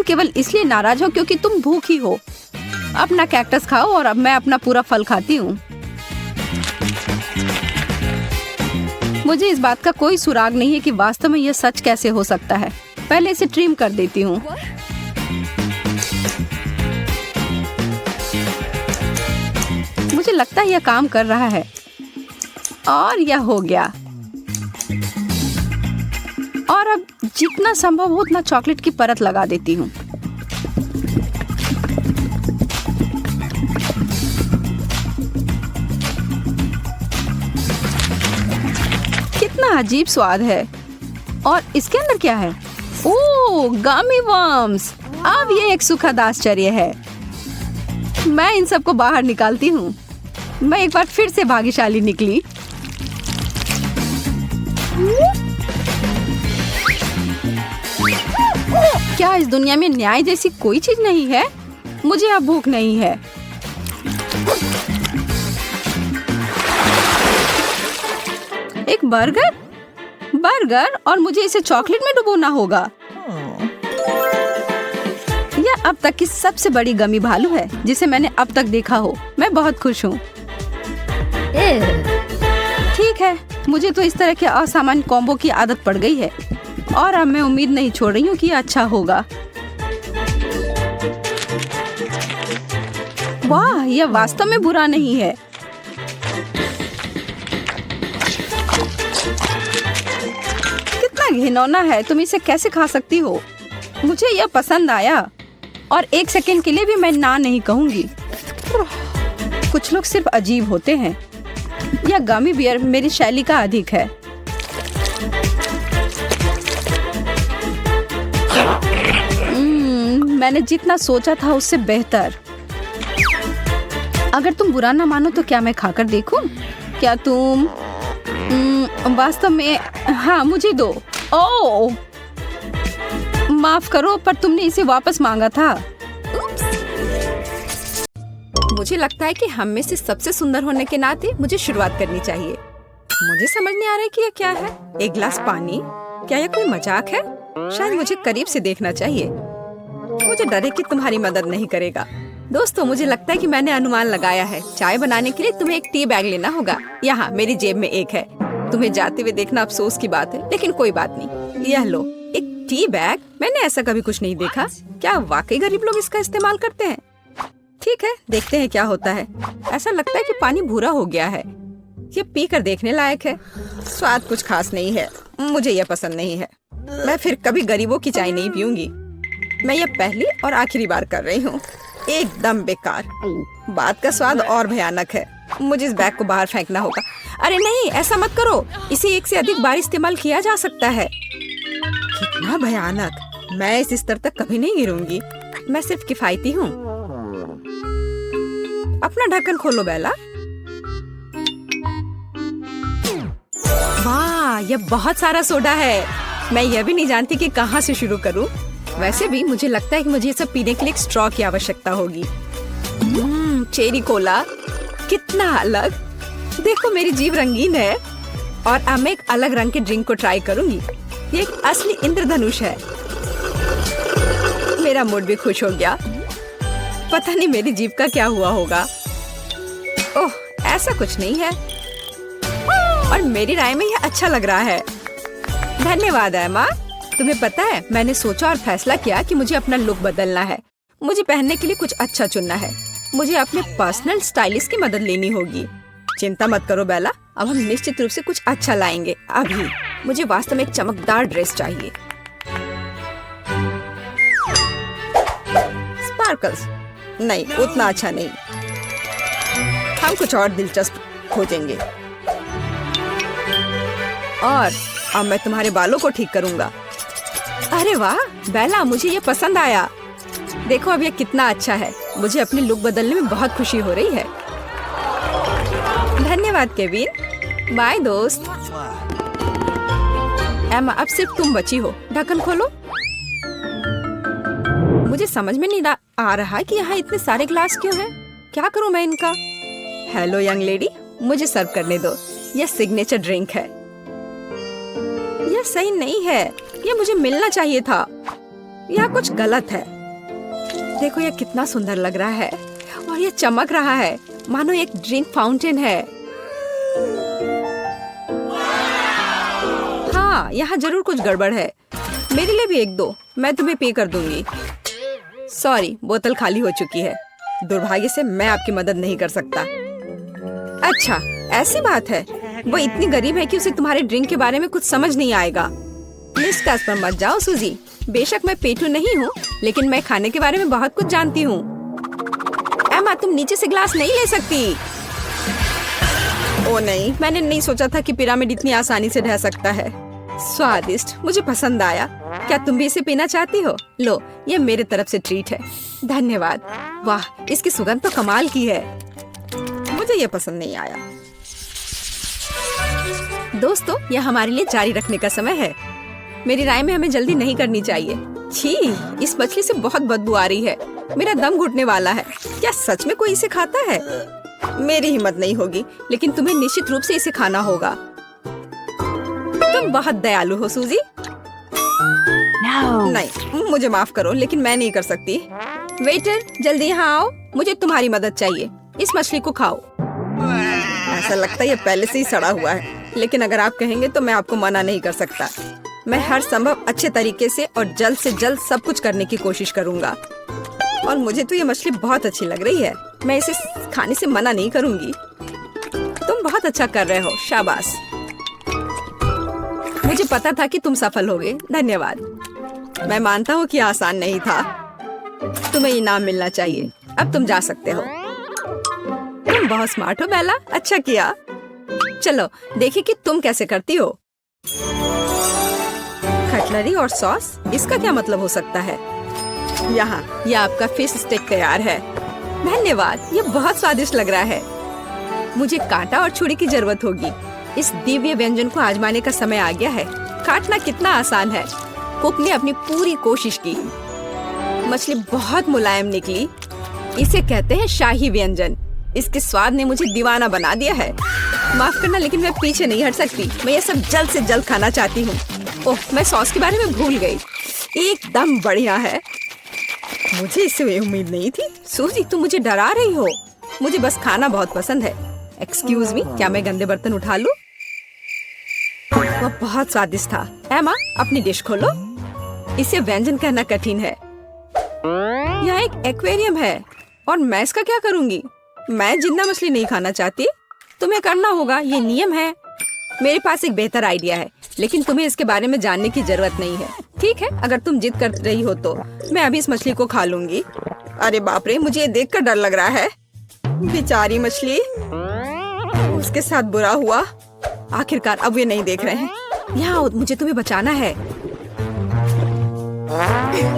केवल इसलिए नाराज हो क्योंकि तुम भूखी हो। अपना कैक्टस खाओ और अब मैं अपना पूरा फल खाती हूँ। मुझे इस बात का कोई सुराग नहीं है कि वास्तव में यह सच कैसे हो सकता है। पहले इसे ट्रिम कर देती हूँ। मुझे लगता है यह काम कर रहा है और यह हो गया। और अब जितना संभव हो उतना चॉकलेट की परत लगा देती हूँ। कितना अजीब स्वाद है। और इसके अंदर क्या है? ओह, गमी वर्म्स। अब ये एक सुखद आश्चर्य है। मैं इन सबको बाहर निकालती हूँ। मैं एक बार फिर से भाग्यशाली निकली। क्या इस दुनिया में न्याय जैसी कोई चीज नहीं है? मुझे अब भूख नहीं है। एक बर्गर? बर्गर और मुझे इसे चॉकलेट में डुबोना होगा। यह अब तक की सबसे बड़ी गमी भालू है जिसे मैंने अब तक देखा हो। मैं बहुत खुश हूँ। ठीक है, मुझे तो इस तरह के असामान्य कॉम्बो की आदत पड़ गई है और अब मैं उम्मीद नहीं छोड़ रही हूँ कि यह अच्छा होगा। वाह, यह वास्तव में बुरा नहीं है। कितना घिनौना है, तुम इसे कैसे खा सकती हो? मुझे यह पसंद आया और एक सेकंड के लिए भी मैं ना नहीं कहूंगी। कुछ लोग सिर्फ अजीब होते हैं। यह गमी बियर मेरी शैली का अधिक है। मैंने जितना सोचा था उससे बेहतर। अगर तुम बुरा ना मानो तो क्या मैं खाकर देखूं? क्या तुम वास्तव में? हाँ, मुझे दो। ओह, माफ करो, पर तुमने इसे वापस मांगा था। मुझे लगता है कि हम में से सबसे सुंदर होने के नाते मुझे शुरुआत करनी चाहिए। मुझे समझ नहीं आ रहा है कि यह क्या है। एक गिलास पानी? क्या यह कोई मजाक है? शायद मुझे करीब से देखना चाहिए। मुझे डर है कि तुम्हारी मदद नहीं करेगा। दोस्तों, मुझे लगता है कि मैंने अनुमान लगाया है। चाय बनाने के लिए तुम्हें एक टी बैग लेना होगा। यहाँ मेरी जेब में एक है। तुम्हें जाते हुए देखना अफसोस की बात है, लेकिन कोई बात नहीं। यह लो, एक टी बैग। मैंने ऐसा कभी कुछ नहीं देखा। क्या वाकई गरीब लोग इसका इस्तेमाल करते हैं? ठीक है, देखते हैं क्या होता है। ऐसा लगता है कि पानी भूरा हो गया है। ये पीकर देखने लायक है। स्वाद कुछ खास नहीं है। मुझे यह पसंद नहीं है। मैं फिर कभी गरीबों की चाय नहीं पीऊंगी। मैं ये पहली और आखिरी बार कर रही हूँ। एकदम बेकार। बात का स्वाद और भयानक है। मुझे इस बैग को बाहर फेंकना होगा। अरे नहीं, ऐसा मत करो। इसे एक से अधिक बार इस्तेमाल किया जा सकता है। कितना भयानक। मैं इस स्तर तक कभी नहीं गिरूंगी। मैं सिर्फ किफायती हूँ। अपना ढक्कन खोलो बेला। वाह, यह बहुत सारा सोडा है। मैं यह भी नहीं जानती कि कहाँ से शुरू करूँ। वैसे भी मुझे लगता है कि मुझे ये सब पीने के लिए एक स्ट्रॉ की आवश्यकता होगी। चेरी कोला, कितना अलग। देखो, मेरी जीभ रंगीन है और अब मैं एक अलग रंग के ड्रिंक को ट्राई करूंगी। ये एक असली इंद्रधनुष है। मेरा मूड भी खुश हो गया। पता नहीं मेरी जीभ का क्या हुआ होगा। ओह, ऐसा कुछ नहीं है और मेरी राय में यह अच्छा लग रहा है। धन्यवाद एमा। तुम्हें पता है, मैंने सोचा और फैसला किया कि मुझे अपना लुक बदलना है। मुझे पहनने के लिए कुछ अच्छा चुनना है। मुझे अपने पर्सनल स्टाइलिस्ट की मदद लेनी होगी। चिंता मत करो बेला, अब हम निश्चित रूप से कुछ अच्छा लाएंगे। अभी मुझे वास्तव में एक चमकदार ड्रेस चाहिए। स्पार्कल्स नहीं, उतना अच्छा नहीं। हम कुछ और दिलचस्प खोजेंगे। और अब मैं तुम्हारे बालों को ठीक करूंगा। अरे वाह बेला, मुझे ये पसंद आया। देखो अब ये कितना अच्छा है। मुझे अपनी लुक बदलने में बहुत खुशी हो रही है। धन्यवाद केविन। बाय दोस्त। एमा, अब सिर्फ तुम बची हो। ढक्कन खोलो। मुझे समझ में नहीं आ रहा कि यहाँ इतने सारे ग्लास क्यों हैं। क्या करूँ मैं इनका? हेलो यंग लेडी, मुझे सर्व करने दो। यह सिग्नेचर ड्रिंक है। यह सही नहीं है। यह मुझे मिलना चाहिए था। यह कुछ गलत है। देखो, यह कितना सुंदर लग रहा है और यह चमक रहा है मानो एक ड्रिंक फाउंटेन है। हाँ, यहाँ जरूर कुछ गड़बड़ है। मेरे लिए भी एक दो, मैं तुम्हें पे कर दूंगी। सॉरी, बोतल खाली हो चुकी है। दुर्भाग्य से मैं आपकी मदद नहीं कर सकता। अच्छा, ऐसी बात है। वो इतनी गरीब है कि उसे तुम्हारे ड्रिंक के बारे में कुछ समझ नहीं आएगा। निष्कर्ष पर मत जाओ सूजी। बेशक मैं पेटू नहीं हूँ, लेकिन मैं खाने के बारे में बहुत कुछ जानती हूँ। एमा, तुम नीचे से ग्लास नहीं ले सकती। ओ नहीं, मैंने नहीं सोचा था कि पिरामिड इतनी आसानी से ढह सकता है। स्वादिष्ट, मुझे पसंद आया। क्या तुम भी इसे पीना चाहती हो? लो, ये मेरे तरफ से ट्रीट है। धन्यवाद। वाह, इसकी सुगंध तो कमाल की है। मुझे ये पसंद नहीं आया। दोस्तों, यह हमारे लिए जारी रखने का समय है। मेरी राय में हमें जल्दी नहीं करनी चाहिए। छी, इस मछली से बहुत बदबू आ रही है। मेरा दम घुटने वाला है। क्या सच में कोई इसे खाता है? मेरी हिम्मत नहीं होगी, लेकिन तुम्हें निश्चित रूप से इसे खाना होगा। तुम बहुत दयालु हो सूजी। नहीं, मुझे माफ करो, लेकिन मैं नहीं कर सकती। वेटर, जल्दी यहाँ आओ, मुझे तुम्हारी मदद चाहिए। इस मछली को खाओ। ऐसा लगता है ये पहले से ही सड़ा हुआ है, लेकिन अगर आप कहेंगे तो मैं आपको मना नहीं कर सकता। मैं हर संभव अच्छे तरीके से और जल्द से जल्द सब कुछ करने की कोशिश करूँगा। और मुझे तो ये मछली बहुत अच्छी लग रही है। मैं इसे खाने से मना नहीं करूँगी। तुम बहुत अच्छा कर रहे हो, शाबाश। मुझे पता था कि तुम सफल होगे। धन्यवाद। मैं मानता हूँ कि आसान नहीं था। तुम्हें इनाम मिलना चाहिए। अब तुम जा सकते हो। तुम बहुत स्मार्ट हो बेला, अच्छा किया। चलो देखिए कि तुम कैसे करती हो। कटलरी और सॉस, इसका क्या मतलब हो सकता है? यहाँ, यह आपका फिश स्टेक तैयार है। धन्यवाद, ये बहुत स्वादिष्ट लग रहा है। मुझे कांटा और छुरी की जरूरत होगी। इस दिव्य व्यंजन को आजमाने का समय आ गया है। काटना कितना आसान है। कुक ने अपनी पूरी कोशिश की। मछली बहुत मुलायम निकली। इसे कहते हैं शाही व्यंजन। इसके स्वाद ने मुझे दीवाना बना दिया है। माफ करना, लेकिन मैं पीछे नहीं हट सकती। मैं ये सब जल्द से जल्द खाना चाहती हूँ। ओह, मैं सॉस के बारे में भूल गई। एकदम बढ़िया है। मुझे इससे उम्मीद नहीं थी। सूजी, तुम मुझे डरा रही हो। मुझे बस खाना बहुत पसंद है। एक्सक्यूज मी, क्या मैं गंदे बर्तन उठा लूं? वह बहुत स्वादिष्ट था। एमा, अपनी डिश खोलो। इसे व्यंजन कहना कठिन है। यहाँ एक एक्वेरियम है और मैं इसका क्या करूँगी? मैं जिंदा मछली नहीं खाना चाहती। तुम्हें करना होगा, ये नियम है। मेरे पास एक बेहतर आइडिया है, लेकिन तुम्हें इसके बारे में जानने की जरूरत नहीं है। ठीक है, अगर तुम जिद कर रही हो तो मैं अभी इस मछली को खा लूंगी। अरे बाप रे, मुझे ये देखकर डर लग रहा है। बेचारी मछली, उसके साथ बुरा हुआ। आखिरकार अब ये नहीं देख रहे हैं। यहाँ मुझे तुम्हें बचाना है।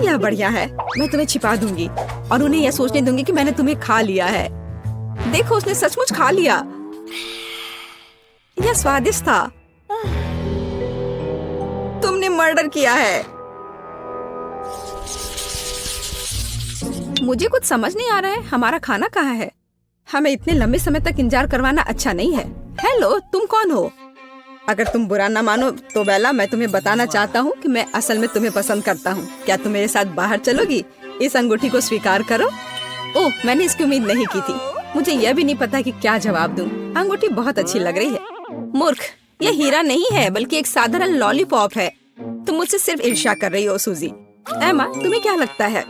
यह बढ़िया है। मैं तुम्हें छिपा दूंगी और उन्हें यह सोचने दूंगी कि मैंने तुम्हें खा लिया है। देखो, उसने सचमुच खा लिया। यह स्वादिष्ट था। तुमने मर्डर किया है। मुझे कुछ समझ नहीं आ रहा है। हमारा खाना कहाँ है? हमें इतने लंबे समय तक इंतजार करवाना अच्छा नहीं है। हेलो, तुम कौन हो? अगर तुम बुरा ना मानो तो बेला, मैं तुम्हें बताना चाहता हूँ कि मैं असल में तुम्हें पसंद करता हूँ। क्या तुम मेरे साथ बाहर चलोगी? इस अंगूठी को स्वीकार करो। ओह, मैंने इसकी उम्मीद नहीं की थी। मुझे यह भी नहीं पता कि क्या जवाब दूं। अंगूठी बहुत अच्छी लग रही है। मूर्ख, यह हीरा नहीं है, बल्कि एक साधारण लॉलीपॉप है। तुम मुझसे सिर्फ ईर्ष्या कर रही हो सूजी। एमा, तुम्हें क्या लगता है?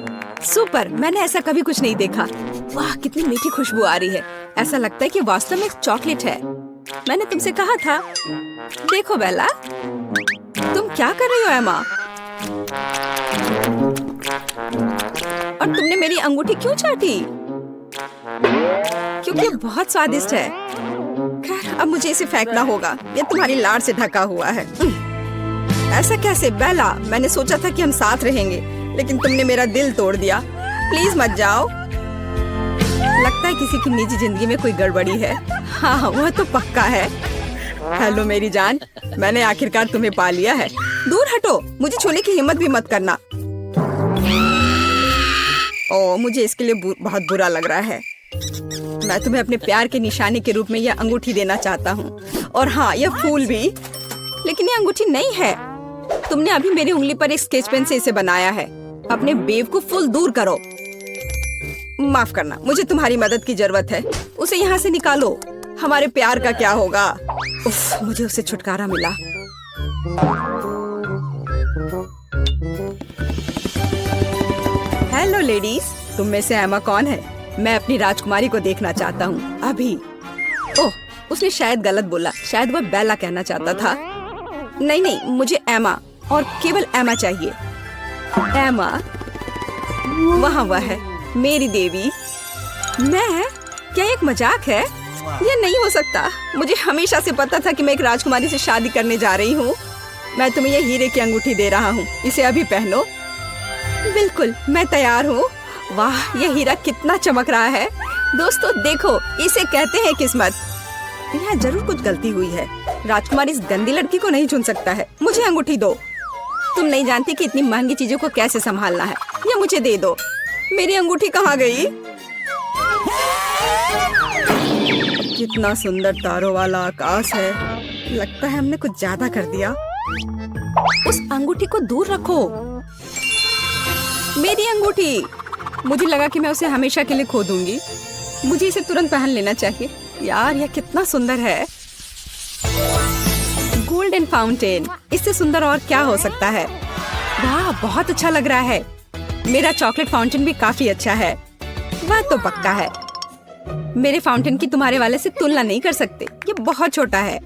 सुपर, मैंने ऐसा कभी कुछ नहीं देखा। वाह, कितनी मीठी खुशबू आ रही है। ऐसा लगता है कि वास्तव में एक चॉकलेट है। मैंने तुमसे कहा था। देखो बेला, तुम क्या कर रही हो एमा? और तुमने मेरी अंगूठी क्यों चाटी? क्योंकि ये बहुत स्वादिष्ट है। खैर, अब मुझे इसे फेंकना होगा। ये तुम्हारी लाड़ से ढका हुआ है। ऐसा कैसे बेला? मैंने सोचा था कि हम साथ रहेंगे, लेकिन तुमने मेरा दिल तोड़ दिया। प्लीज मत जाओ। लगता है किसी की निजी जिंदगी में कोई गड़बड़ी है। हाँ, वह तो पक्का है। हेलो मेरी जान, मैंने आखिरकार तुम्हें पा लिया है। दूर हटो, मुझे छूने की हिम्मत भी मत करना। ओह, मुझे इसके लिए बहुत बुरा लग रहा है। मैं तुम्हें अपने प्यार के निशाने के रूप में यह अंगूठी देना चाहता हूँ। और हाँ, यह फूल भी। लेकिन यह अंगूठी नहीं है। तुमने अभी मेरी उंगली पर एक स्केच पेन से इसे बनाया है। अपने बेवकूफ दूर करो। माफ करना, मुझे तुम्हारी मदद की जरूरत है। उसे यहाँ से निकालो। हमारे प्यार का क्या होगा? उफ, मुझे उससे छुटकारा मिला। हेलो लेडीज, तुम में से एमा कौन है? मैं अपनी राजकुमारी को देखना चाहता हूँ अभी। ओह, उसने शायद गलत बोला। शायद वह बेला कहना चाहता था। नहीं, मुझे एमा और केवल एमा चाहिए। एमा, वहाँ वह है, मेरी देवी। मैं? क्या एक मजाक है? यह नहीं हो सकता। मुझे हमेशा से पता था कि मैं एक राजकुमारी से शादी करने जा रही हूँ। मैं तुम्हें ये हीरे की अंगूठी दे रहा हूँ, इसे अभी पहनो। बिल्कुल, मैं तैयार हूँ। वाह, ये हीरा कितना चमक रहा है। दोस्तों देखो, इसे कहते हैं किस्मत। यहाँ जरूर कुछ गलती हुई है। राजकुमार इस गंदी लड़की को नहीं चुन सकता है। मुझे अंगूठी दो। तुम नहीं जानती कि इतनी महंगी चीजों को कैसे संभालना है। ये मुझे दे दो। मेरी अंगूठी कहाँ गई? कितना सुंदर तारों वाला आकाश है। लगता है हमने कुछ ज्यादा कर दिया। उस अंगूठी को दूर रखो। मेरी अंगूठी। मुझे लगा कि मैं उसे हमेशा के लिए खो दूंगी। मुझे इसे तुरंत पहन लेना चाहिए। यार, यह कितना सुंदर है। गोल्डन फाउंटेन, इससे सुंदर और क्या हो सकता है। वाह, बहुत अच्छा लग रहा है। मेरा चॉकलेट फाउंटेन भी काफी अच्छा है। वह तो पक्का है। मेरे फाउंटेन की तुम्हारे वाले से तुलना नहीं कर सकते। ये बहुत छोटा है।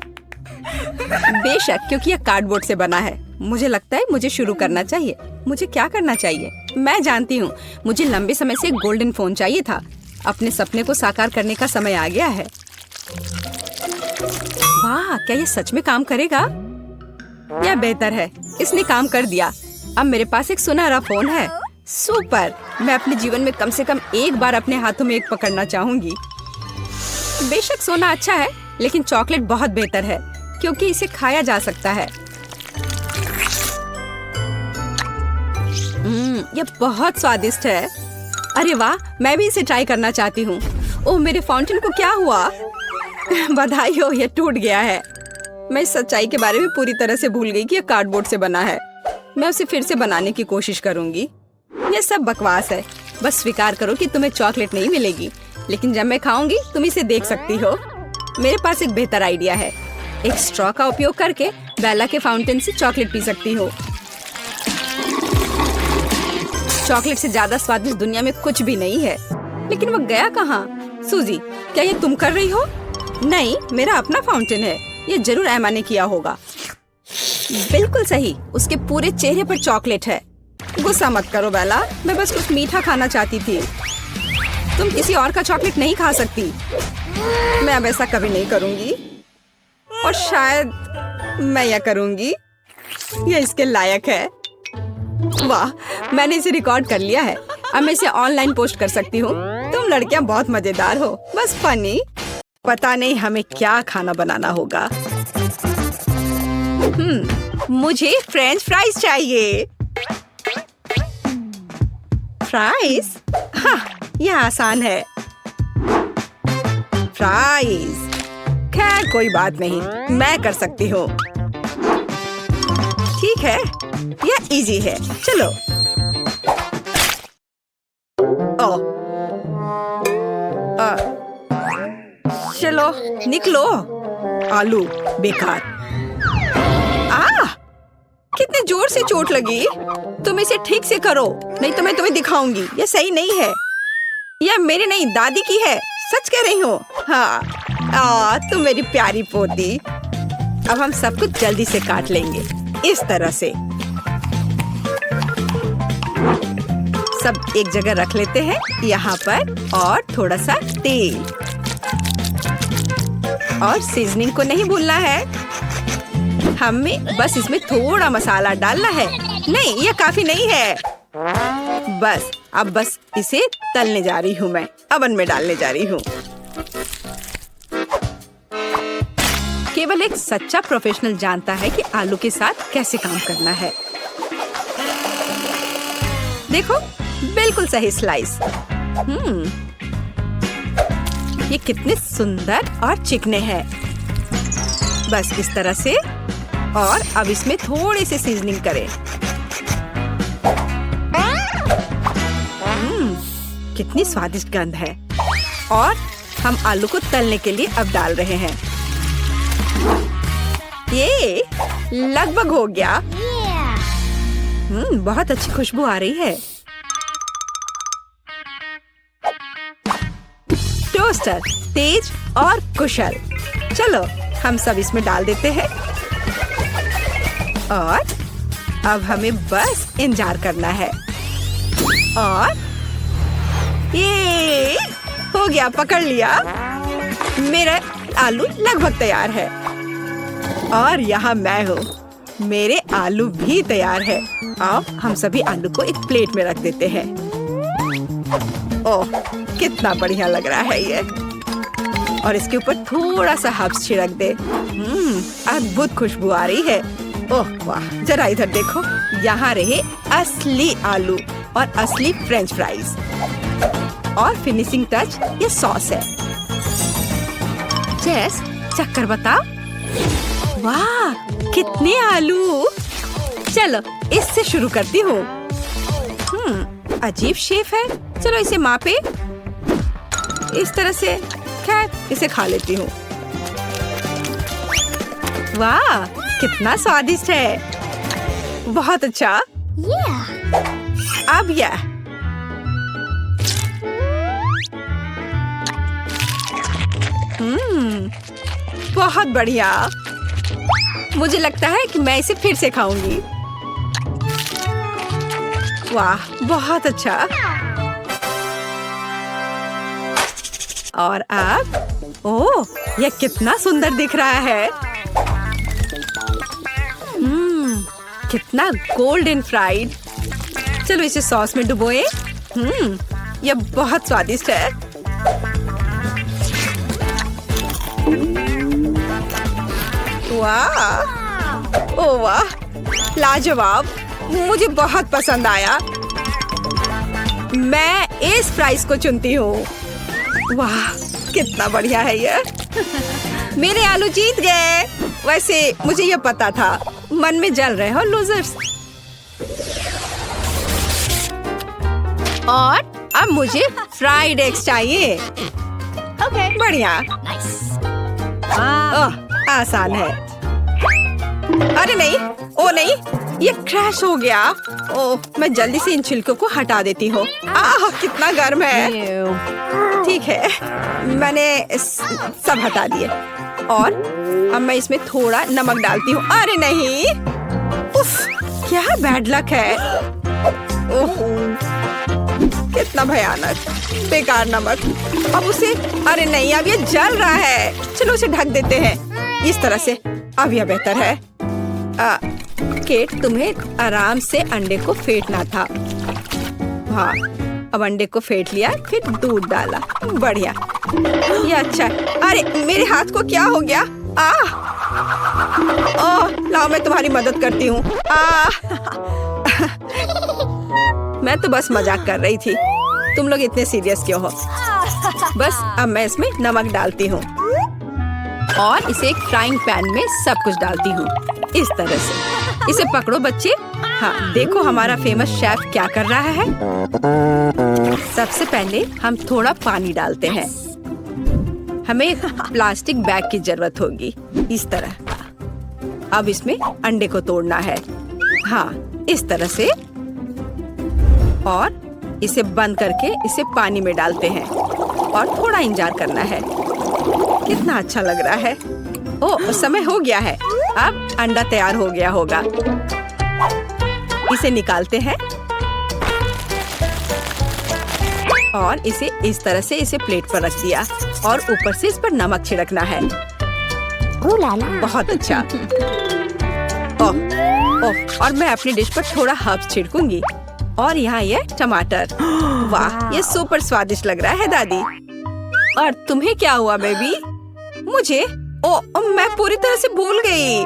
बेशक, क्योंकि यह कार्डबोर्ड से बना है। मुझे लगता है मुझे शुरू करना चाहिए। मुझे क्या करना चाहिए? मैं जानती हूँ। मुझे लंबे समय से एक गोल्डन फोन चाहिए था। अपने सपने को साकार करने का समय आ गया है। वाह, क्या ये सच में काम करेगा? यह बेहतर है। इसने काम कर दिया। अब मेरे पास एक सुनहरा फोन है। सुपर। मैं अपने जीवन में कम से कम एक बार अपने हाथों में एक पकड़ना चाहूंगी। बेशक सोना अच्छा है, लेकिन चॉकलेट बहुत बेहतर है, क्योंकि इसे खाया जा सकता है। यह बहुत स्वादिष्ट है। अरे वाह, मैं भी इसे ट्राई करना चाहती हूँ। ओह, मेरे फाउंटेन को क्या हुआ? बधाई हो, यह टूट गया है। मैं इस सच्चाई के बारे में पूरी तरह से भूल गई कि यह कार्डबोर्ड से बना है। मैं उसे फिर से बनाने की कोशिश करूंगी। यह सब बकवास है। बस स्वीकार करो कि तुम्हें चॉकलेट नहीं मिलेगी, लेकिन जब मैं खाऊंगी तुम इसे देख सकती हो। मेरे पास एक बेहतर आइडिया है। एक स्ट्रॉ का उपयोग करके बेला के फाउंटेन से चॉकलेट पी सकती हो। चॉकलेट से ज्यादा स्वादिष्ट दुनिया में कुछ भी नहीं है। लेकिन वह गया कहाँ? सूजी, क्या ये तुम कर रही हो? नहीं, मेरा अपना फाउंटेन है। ये जरूर एमा ने किया होगा। बिल्कुल सही, उसके पूरे चेहरे पर चॉकलेट है। गुस्सा मत करो बेला, मैं बस कुछ मीठा खाना चाहती थी। तुम किसी और का चॉकलेट नहीं खा सकती। मैं अब ऐसा कभी नहीं करूंगी, और शायद मैं यह करूंगी। यह इसके लायक है। वाह, मैंने इसे रिकॉर्ड कर लिया है। अब मैं इसे ऑनलाइन पोस्ट कर सकती हूँ। तुम लड़कियां बहुत मजेदार हो। बस फनी। पता नहीं हमें क्या खाना बनाना होगा। मुझे फ्रेंच फ्राइज चाहिए। फ्राइज? हाँ, यह आसान है। फ्राइज। खैर कोई बात नहीं, मैं कर सकती हूँ। ठीक है, यह इजी है। चलो। चलो निकलो। आलू बेकार। कितने जोर से चोट लगी। तुम इसे ठीक से करो, नहीं तो मैं तुम्हें दिखाऊंगी। यह सही नहीं है। यह मेरी नहीं, दादी की है। सच कह रही हूँ। हाँ, तुम मेरी प्यारी पोती। अब हम सब कुछ जल्दी से काट लेंगे, इस तरह से। सब एक जगह रख लेते हैं, यहाँ पर। और थोड़ा सा तेल, और सीजनिंग को नहीं भूलना है। हमें बस इसमें थोड़ा मसाला डालना है। नहीं, यह काफी नहीं है। बस अब बस इसे तलने जा रही हूँ। मैं अवन में डालने जा रही हूँ। केवल एक सच्चा प्रोफेशनल जानता है कि आलू के साथ कैसे काम करना है। देखो, बिल्कुल सही स्लाइस। ये कितने सुंदर और चिकने हैं। बस इस तरह से। और अब इसमें थोड़ी सी सीजनिंग करें। कितनी स्वादिष्ट गंध है। और हम आलू को तलने के लिए अब डाल रहे हैं। ये लगभग हो गया। बहुत अच्छी खुशबू आ रही है। टोस्टर तेज और कुशल। चलो हम सब इसमें डाल देते हैं। और अब हमें बस इंतजार करना है। और ये हो गया, पकड़ लिया। मेरा आलू लगभग तैयार है। और यहाँ मैं हूँ। मेरे आलू भी तैयार है। अब हम सभी आलू को एक प्लेट में रख देते हैं। ओह, कितना बढ़िया लग रहा है ये। और इसके ऊपर थोड़ा सा हर्ब्स छिड़क दे। अद्भुत खुशबू आ रही है। ओह वाह, जरा इधर देखो। यहाँ रहे असली आलू और असली फ्रेंच फ्राइज। और फिनिशिंग टच ये सॉस है। जेस, चक्कर बता। वाह, कितने आलू। चलो इससे शुरू करती हूँ। अजीब शेप है। चलो इसे मापे। इस तरह से। खैर, इसे खा लेती हूँ। वाह, कितना स्वादिष्ट है। बहुत अच्छा। अब यह बहुत बढ़िया। मुझे लगता है कि मैं इसे फिर से खाऊंगी। वाह, बहुत अच्छा। और अब ओह, यह कितना सुंदर दिख रहा है। कितना गोल्डन फ्राइड। चलो इसे सॉस में डुबोए। यह बहुत स्वादिष्ट है। वाह, ओह वाह, लाजवाब। मुझे बहुत पसंद आया। मैं इस प्राइस को चुनती हूँ। वाह, कितना बढ़िया है ये। मेरे आलू जीत गए। वैसे मुझे ये पता था। मन में जल रहे हो लूजर्स। और अब मुझे फ्राइड एग्स चाहिए। बढ़िया। ओह, आसान है। अरे नहीं, ओ नहीं, ये क्रैश हो गया। ओह, मैं जल्दी से इन छिलकों को हटा देती हूँ। कितना गर्म है। ठीक है, मैंने सब हटा दिए। और अब मैं इसमें थोड़ा नमक डालती हूँ। अरे नहीं, उफ, क्या बैड लक है। ओह, कितना भयानक, बेकार नमक। अब उसे, अरे नहीं, अब ये जल रहा है। चलो उसे ढक देते हैं इस तरह से। अब यह बेहतर है। केट, तुम्हें आराम से अंडे को फेंटना था। हाँ, अब अंडे को फेंट लिया, फिर दूध डाला। बढ़िया, ये अच्छा। अरे मेरे हाथ को क्या हो गया? ओह, लाओ मैं तुम्हारी मदद करती हूँ। मैं तो बस मजाक कर रही थी। तुम लोग इतने सीरियस क्यों हो? बस अब मैं इसमें नमक डालती हूँ और इसे एक फ्राइंग पैन में सब कुछ डालती हूँ इस तरह से। इसे पकड़ो बच्चे। हाँ, देखो हमारा फेमस शेफ क्या कर रहा है। सबसे पहले हम थोड़ा पानी डालते हैं। हमें प्लास्टिक बैग की जरूरत होगी इस तरह। अब इसमें अंडे को तोड़ना है। हाँ, इस तरह से। और इसे बंद करके इसे पानी में डालते हैं और थोड़ा इंतजार करना है। कितना अच्छा लग रहा है। ओह, समय हो गया है। अब अंडा तैयार हो गया होगा। इसे निकालते हैं और इसे इस तरह से इसे प्लेट पर रख दिया और ऊपर से इस पर नमक छिड़कना है। बहुत अच्छा। ओह, ओह, और मैं अपनी डिश पर थोड़ा हर्ब्स छिड़कूंगी। और यहाँ ये टमाटर। वाह, ये सुपर स्वादिष्ट लग रहा है दादी। और तुम्हें क्या हुआ बेबी? मुझे? ओह, मैं पूरी तरह से भूल गई।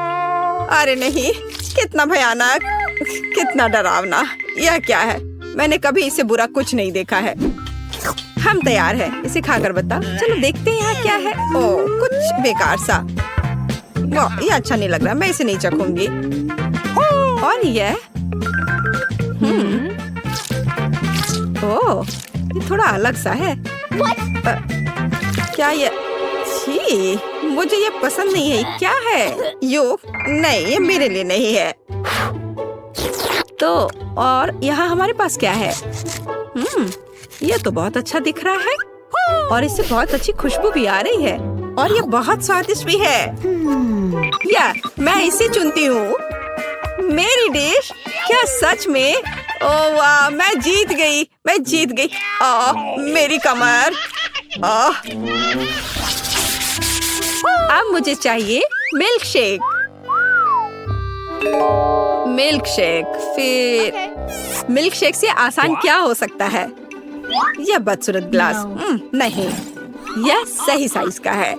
अरे नहीं, कितना भयानक, कितना डरावना। यह क्या है? मैंने कभी इससे बुरा कुछ नहीं देखा है। हम तैयार हैं। इसे खाकर बताओ। चलो देखते हैं यहाँ क्या है। ओह, कुछ बेकार सा। वाह, ये अच्छा नहीं लग रहा। मैं इसे नहीं चखूंगी। और यह ओह, ये थोड़ा अलग सा है। क्या ये? छी, मुझे ये पसंद नहीं है। क्या है? यो नहीं, ये मेरे लिए नहीं है। तो और यहाँ हमारे पास क्या है? ये तो बहुत अच्छा दिख रहा है और इससे बहुत अच्छी खुशबू भी आ रही है और ये बहुत स्वादिष्ट भी है। या मैं इसे चुनती हूँ। मेरी डिश। क्या सच में? ओह वाह, मैं जीत गई। मैं जीत गई। मेरी कमर। अब मुझे चाहिए मिल्क शेक। मिल्क शेक, फिर मिल्क शेक से आसान क्या हो सकता है? यह बदसूरत ग्लास। नहीं, यह सही साइज का है।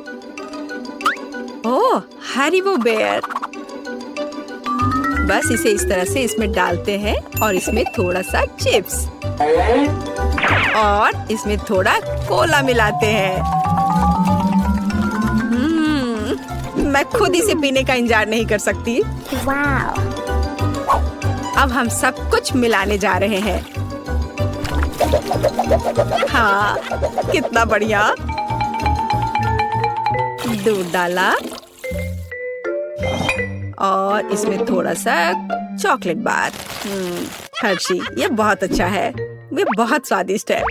ओह, हरीबो बेयर। बस इसे इस तरह से इसमें डालते हैं और इसमें थोड़ा सा चिप्स और इसमें थोड़ा कोला मिलाते हैं। मैं खुद इसे पीने का इंतजार नहीं कर सकती। Wow. अब हम सब कुछ मिलाने जा रहे हैं। हाँ, कितना बढ़िया। दूध डाला और इसमें थोड़ा सा चॉकलेट बार। हर्शी, ये बहुत अच्छा है, ये बहुत स्वादिष्ट है।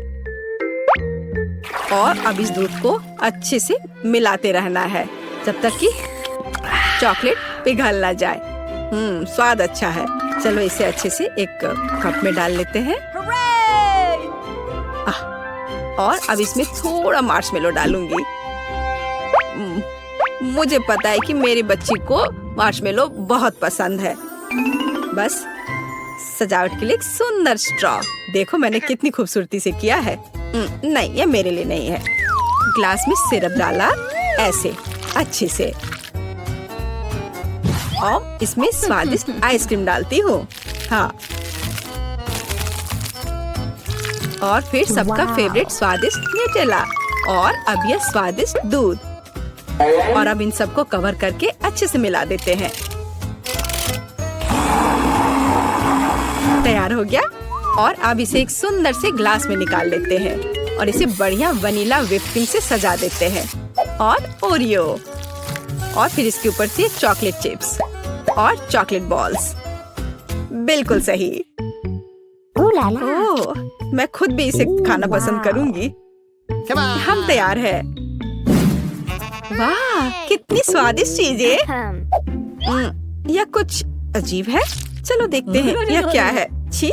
और अब इस दूध को अच्छे से मिलाते रहना है जब तक कि चॉकलेट पिघल ना जाए। स्वाद अच्छा है। चलो इसे अच्छे से एक कप में डाल लेते हैं। और अब इसमें थोड़ा मार्शमेलो डालूंगी। मुझे पता है कि मेरी बच्ची को मार्शमेलो बहुत पसंद है। बस सजावट के लिए एक सुंदर स्ट्रॉ। देखो मैंने कितनी खूबसूरती से किया है। नहीं, ये मेरे लिए नहीं है। ग्लास में सिरप डाला ऐसे अच्छे से और इसमें स्वादिष्ट आइसक्रीम डालती हूँ। हाँ, और फिर सबका फेवरेट स्वादिष्ट न्यूटेला और अब यह स्वादिष्ट दूध। और अब इन सबको कवर करके अच्छे से मिला देते हैं। तैयार हो गया। और अब इसे एक सुंदर से ग्लास में निकाल लेते हैं और इसे बढ़िया वनीला व्हिप क्रीम से सजा देते हैं और ओरियो और फिर इसके ऊपर से चॉकलेट चिप्स और चॉकलेट बॉल्स। बिल्कुल सही। Ooh la la. ओह, मैं खुद भी इसे खाना पसंद करूंगी। हम तैयार हैं। वाह, कितनी स्वादिष्ट चीजें। यह कुछ अजीब है। चलो देखते हैं यह क्या है। छी,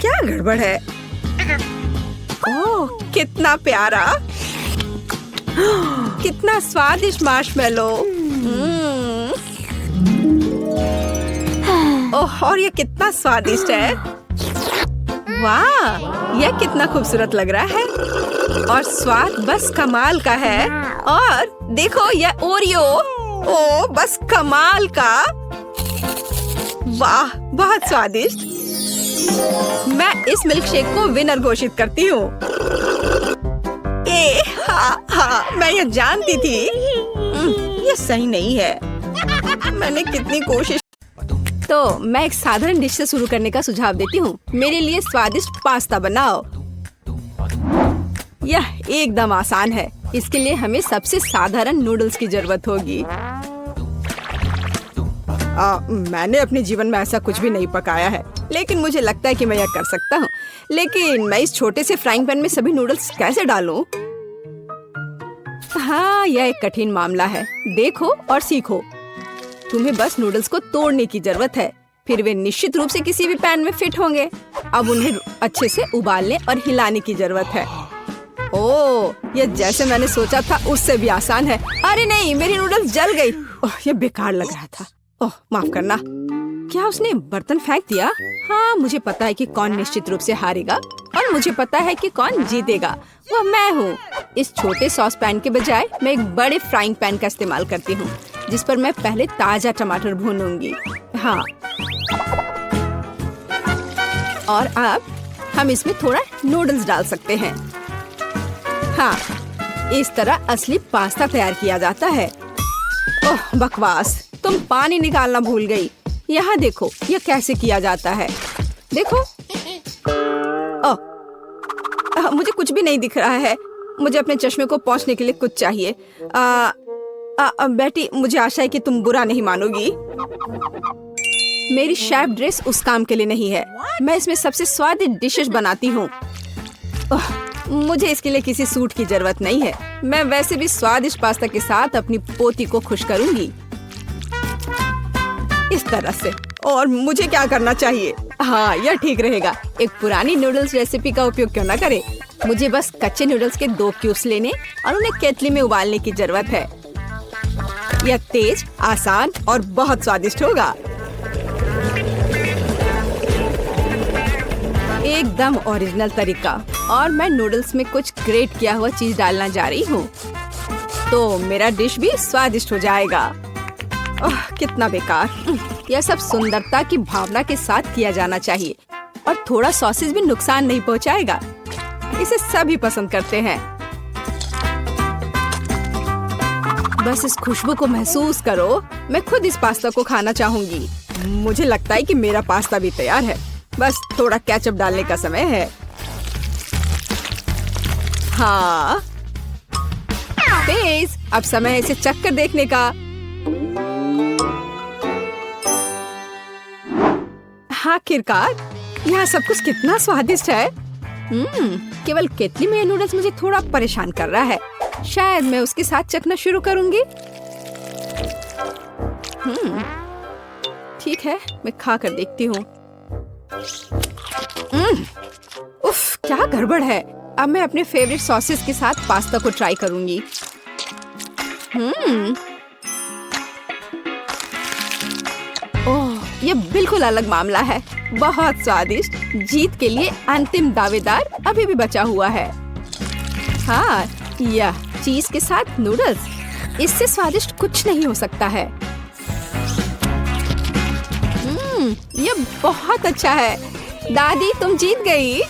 क्या गड़बड़ है। ओह, कितना प्यारा, कितना स्वादिष्ट मार्शमेलो। ओह, और यह कितना स्वादिष्ट है। वाह, यह कितना खूबसूरत लग रहा है और स्वाद बस कमाल का है। और देखो यह ओरियो, ओ बस कमाल का। वाह, बहुत स्वादिष्ट। मैं इस मिल्क शेक को विनर घोषित करती हूँ। हाँ, मैं ये जानती थी। ये सही नहीं है। मैंने कितनी कोशिश। तो मैं एक साधारण डिश से शुरू करने का सुझाव देती हूँ। मेरे लिए स्वादिष्ट पास्ता बनाओ। यह एकदम आसान है। इसके लिए हमें सबसे साधारण नूडल्स की जरूरत होगी। मैंने अपने जीवन में ऐसा कुछ भी नहीं पकाया है, लेकिन मुझे लगता है कि मैं यह कर सकता हूँ। लेकिन मैं इस छोटे से फ्राइंग पैन में सभी नूडल्स कैसे डालूं? हाँ, यह एक कठिन मामला है। देखो और सीखो। तुम्हें बस नूडल्स को तोड़ने की जरूरत है, फिर वे निश्चित रूप से किसी भी पैन में फिट होंगे। अब उन्हें अच्छे से उबालने और हिलाने की जरूरत है। ओह, यह जैसे मैंने सोचा था उससे भी आसान है। अरे नहीं, मेरी नूडल्स जल गई। ओह, यह बेकार लग रहा था। ओह, माफ करना। क्या उसने बर्तन फेंक दिया? हाँ, मुझे पता है कि कौन निश्चित रूप से हारेगा और मुझे पता है कि कौन जीतेगा। वह मैं हूँ। इस छोटे सॉस पैन के बजाय मैं एक बड़े फ्राइंग पैन का इस्तेमाल करती हूँ, जिस पर मैं पहले ताजा टमाटर भूनूंगी। हाँ, और अब हम इसमें थोड़ा नूडल्स डाल सकते हैं। हाँ, इस तरह असली पास्ता तैयार किया जाता है। ओह बकवास, तुम पानी निकालना भूल गई। यहाँ देखो यह कैसे किया जाता है। देखो। ओह, मुझे कुछ भी नहीं दिख रहा है। मुझे अपने चश्मे को पोंछने के लिए कुछ चाहिए। बेटी, मुझे आशा है कि तुम बुरा नहीं मानोगी। मेरी शेफ ड्रेस उस काम के लिए नहीं है। मैं इसमें सबसे स्वादिष्ट डिशेस बनाती हूँ। मुझे इसके लिए किसी सूट की जरूरत नहीं है। मैं वैसे भी स्वादिष्ट पास्ता के साथ अपनी पोती को खुश करूंगी इस तरह से। और मुझे क्या करना चाहिए? हाँ, यह ठीक रहेगा। एक पुरानी नूडल्स रेसिपी का उपयोग क्यों ना करें। मुझे बस कच्चे नूडल्स के 2 क्यूब्स लेने और उन्हें केतली में उबालने की जरूरत है। यह तेज, आसान और बहुत स्वादिष्ट होगा। एकदम ओरिजिनल तरीका। और मैं नूडल्स में कुछ ग्रेट किया हुआ चीज डालना जा रही हूँ, तो मेरा डिश भी स्वादिष्ट हो जाएगा। ओह, कितना बेकार। यह सब सुंदरता की भावना के साथ किया जाना चाहिए, और थोड़ा सॉसेज भी नुकसान नहीं पहुँचाएगा। इसे सभी पसंद करते हैं। बस इस खुशबू को महसूस करो। मैं खुद इस पास्ता को खाना चाहूंगी। मुझे लगता है कि मेरा पास्ता भी तैयार है। बस थोड़ा केचप डालने का समय है। हाँ, तेज। अब समय है इसे चख कर देखने का। आखिरकार यहाँ सब कुछ कितना स्वादिष्ट है। केवल केतली में ये नूडल्स मुझे थोड़ा परेशान कर रहा है। शायद मैं उसके साथ चखना शुरू करूंगी। ठीक है, मैं खा कर देखती हूँ। उफ, क्या गड़बड़ है। अब मैं अपने फेवरेट सॉसेस के साथ पास्ता को ट्राई करूंगी। ओह, ये बिल्कुल अलग मामला है। बहुत स्वादिष्ट। जीत के लिए अंतिम दावेदार अभी भी बचा हुआ है। हाँ, यह चीज के साथ नूडल्स, इससे स्वादिष्ट कुछ नहीं हो सकता है। यह बहुत अच्छा है। दादी, तुम जीत गई।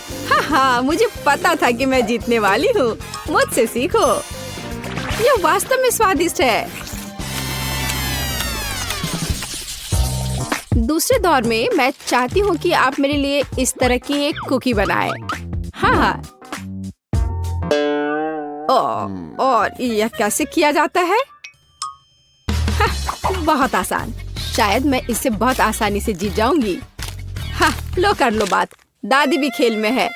हाँ, मुझे पता था कि मैं जीतने वाली हूँ। मुझसे सीखो। यह वास्तव में स्वादिष्ट है। दूसरे दौर में मैं चाहती हूँ कि आप मेरे लिए इस तरह की एक कुकी बनाएं। हाँ। और यह कैसे किया जाता है? बहुत आसान। शायद मैं इससे बहुत आसानी से जीत जाऊंगी। हाँ, लो कर लो बात। दादी भी खेल में है।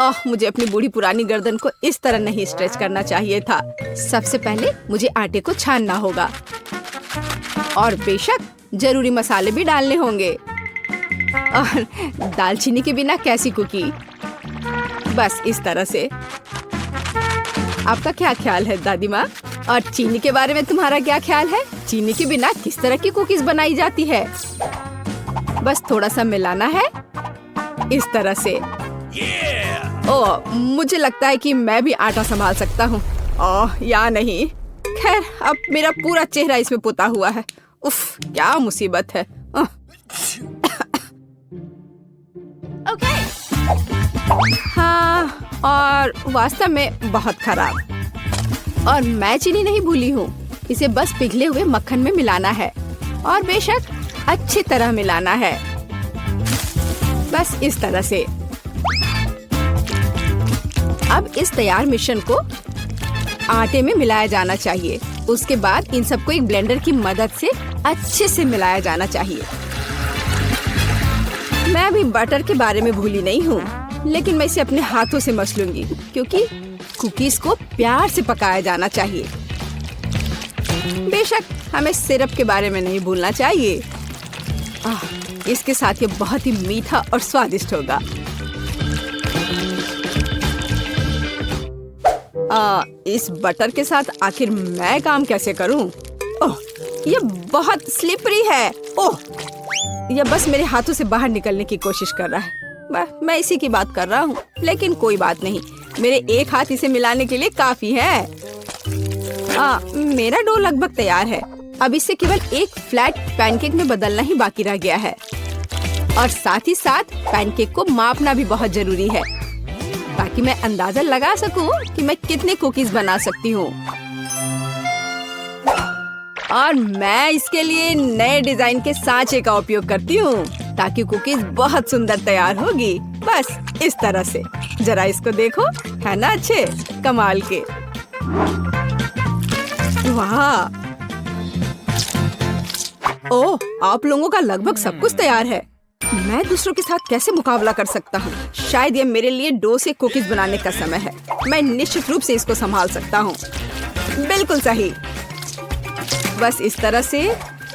ओह, मुझे अपनी बूढ़ी पुरानी गर्दन को इस तरह नहीं स्ट्रेच करना चाहिए था। सबसे पहले मुझे आटे को छानना होगा, और बेशक जरूरी मसाले भी डालने होंगे। और दालचीनी के बिना कैसी कुकी? बस इस तरह से। आपका क्या ख्याल है दादी माँ? और चीनी के बारे में तुम्हारा क्या ख्याल है? चीनी के बिना किस तरह की कुकीज बनाई जाती है? बस थोड़ा सा मिलाना है इस तरह से। ओह, मुझे लगता है कि मैं भी आटा संभाल सकता हूँ। ओह, या नहीं। खैर, अब मेरा पूरा चेहरा इसमें पुता हुआ है। उफ, क्या मुसीबत है। हाँ, और वास्तव में बहुत खराब। और मैं चीनी नहीं भूली हूँ। इसे बस पिघले हुए मक्खन में मिलाना है, और बेशक अच्छी तरह मिलाना है। बस इस तरह से। अब इस तैयार मिश्रण को आटे में मिलाया जाना चाहिए। उसके बाद इन सबको एक ब्लेंडर की मदद से अच्छे से मिलाया जाना चाहिए। मैं अभी बटर के बारे में भूली नहीं हूँ, लेकिन मैं इसे अपने हाथों से मस लूंगी, क्योंकि कुकीज को प्यार से पकाया जाना चाहिए। बेशक हमें सिरप के बारे में नहीं भूलना चाहिए। इसके साथ ये बहुत ही मीठा और स्वादिष्ट होगा। इस बटर के साथ आखिर मैं काम कैसे करूं? ओह, ये बहुत स्लिपरी है। ओह, यह बस मेरे हाथों से बाहर निकलने की कोशिश कर रहा है। मैं इसी की बात कर रहा हूँ, लेकिन कोई बात नहीं। मेरे एक हाथ इसे मिलाने के लिए काफी है। मेरा डो लगभग तैयार है। अब इसे केवल एक फ्लैट पैनकेक में बदलना ही बाकी रह गया है, और साथ ही साथ पैनकेक को मापना भी बहुत जरूरी है, ताकि मैं अंदाजा लगा सकूं कि मैं कितने कुकीज बना सकती हूँ। और मैं इसके लिए नए डिजाइन के सांचे का उपयोग करती हूँ, ताकि कुकीज बहुत सुंदर तैयार होगी। बस इस तरह से। जरा इसको देखो, है ना अच्छे कमाल के? वाह! ओह, आप लोगों का लगभग सब कुछ तैयार है। मैं दूसरों के साथ कैसे मुकाबला कर सकता हूँ? शायद ये मेरे लिए डो से कुकीज बनाने का समय है। मैं निश्चित रूप से इसको संभाल सकता हूँ। बिल्कुल सही। बस इस तरह से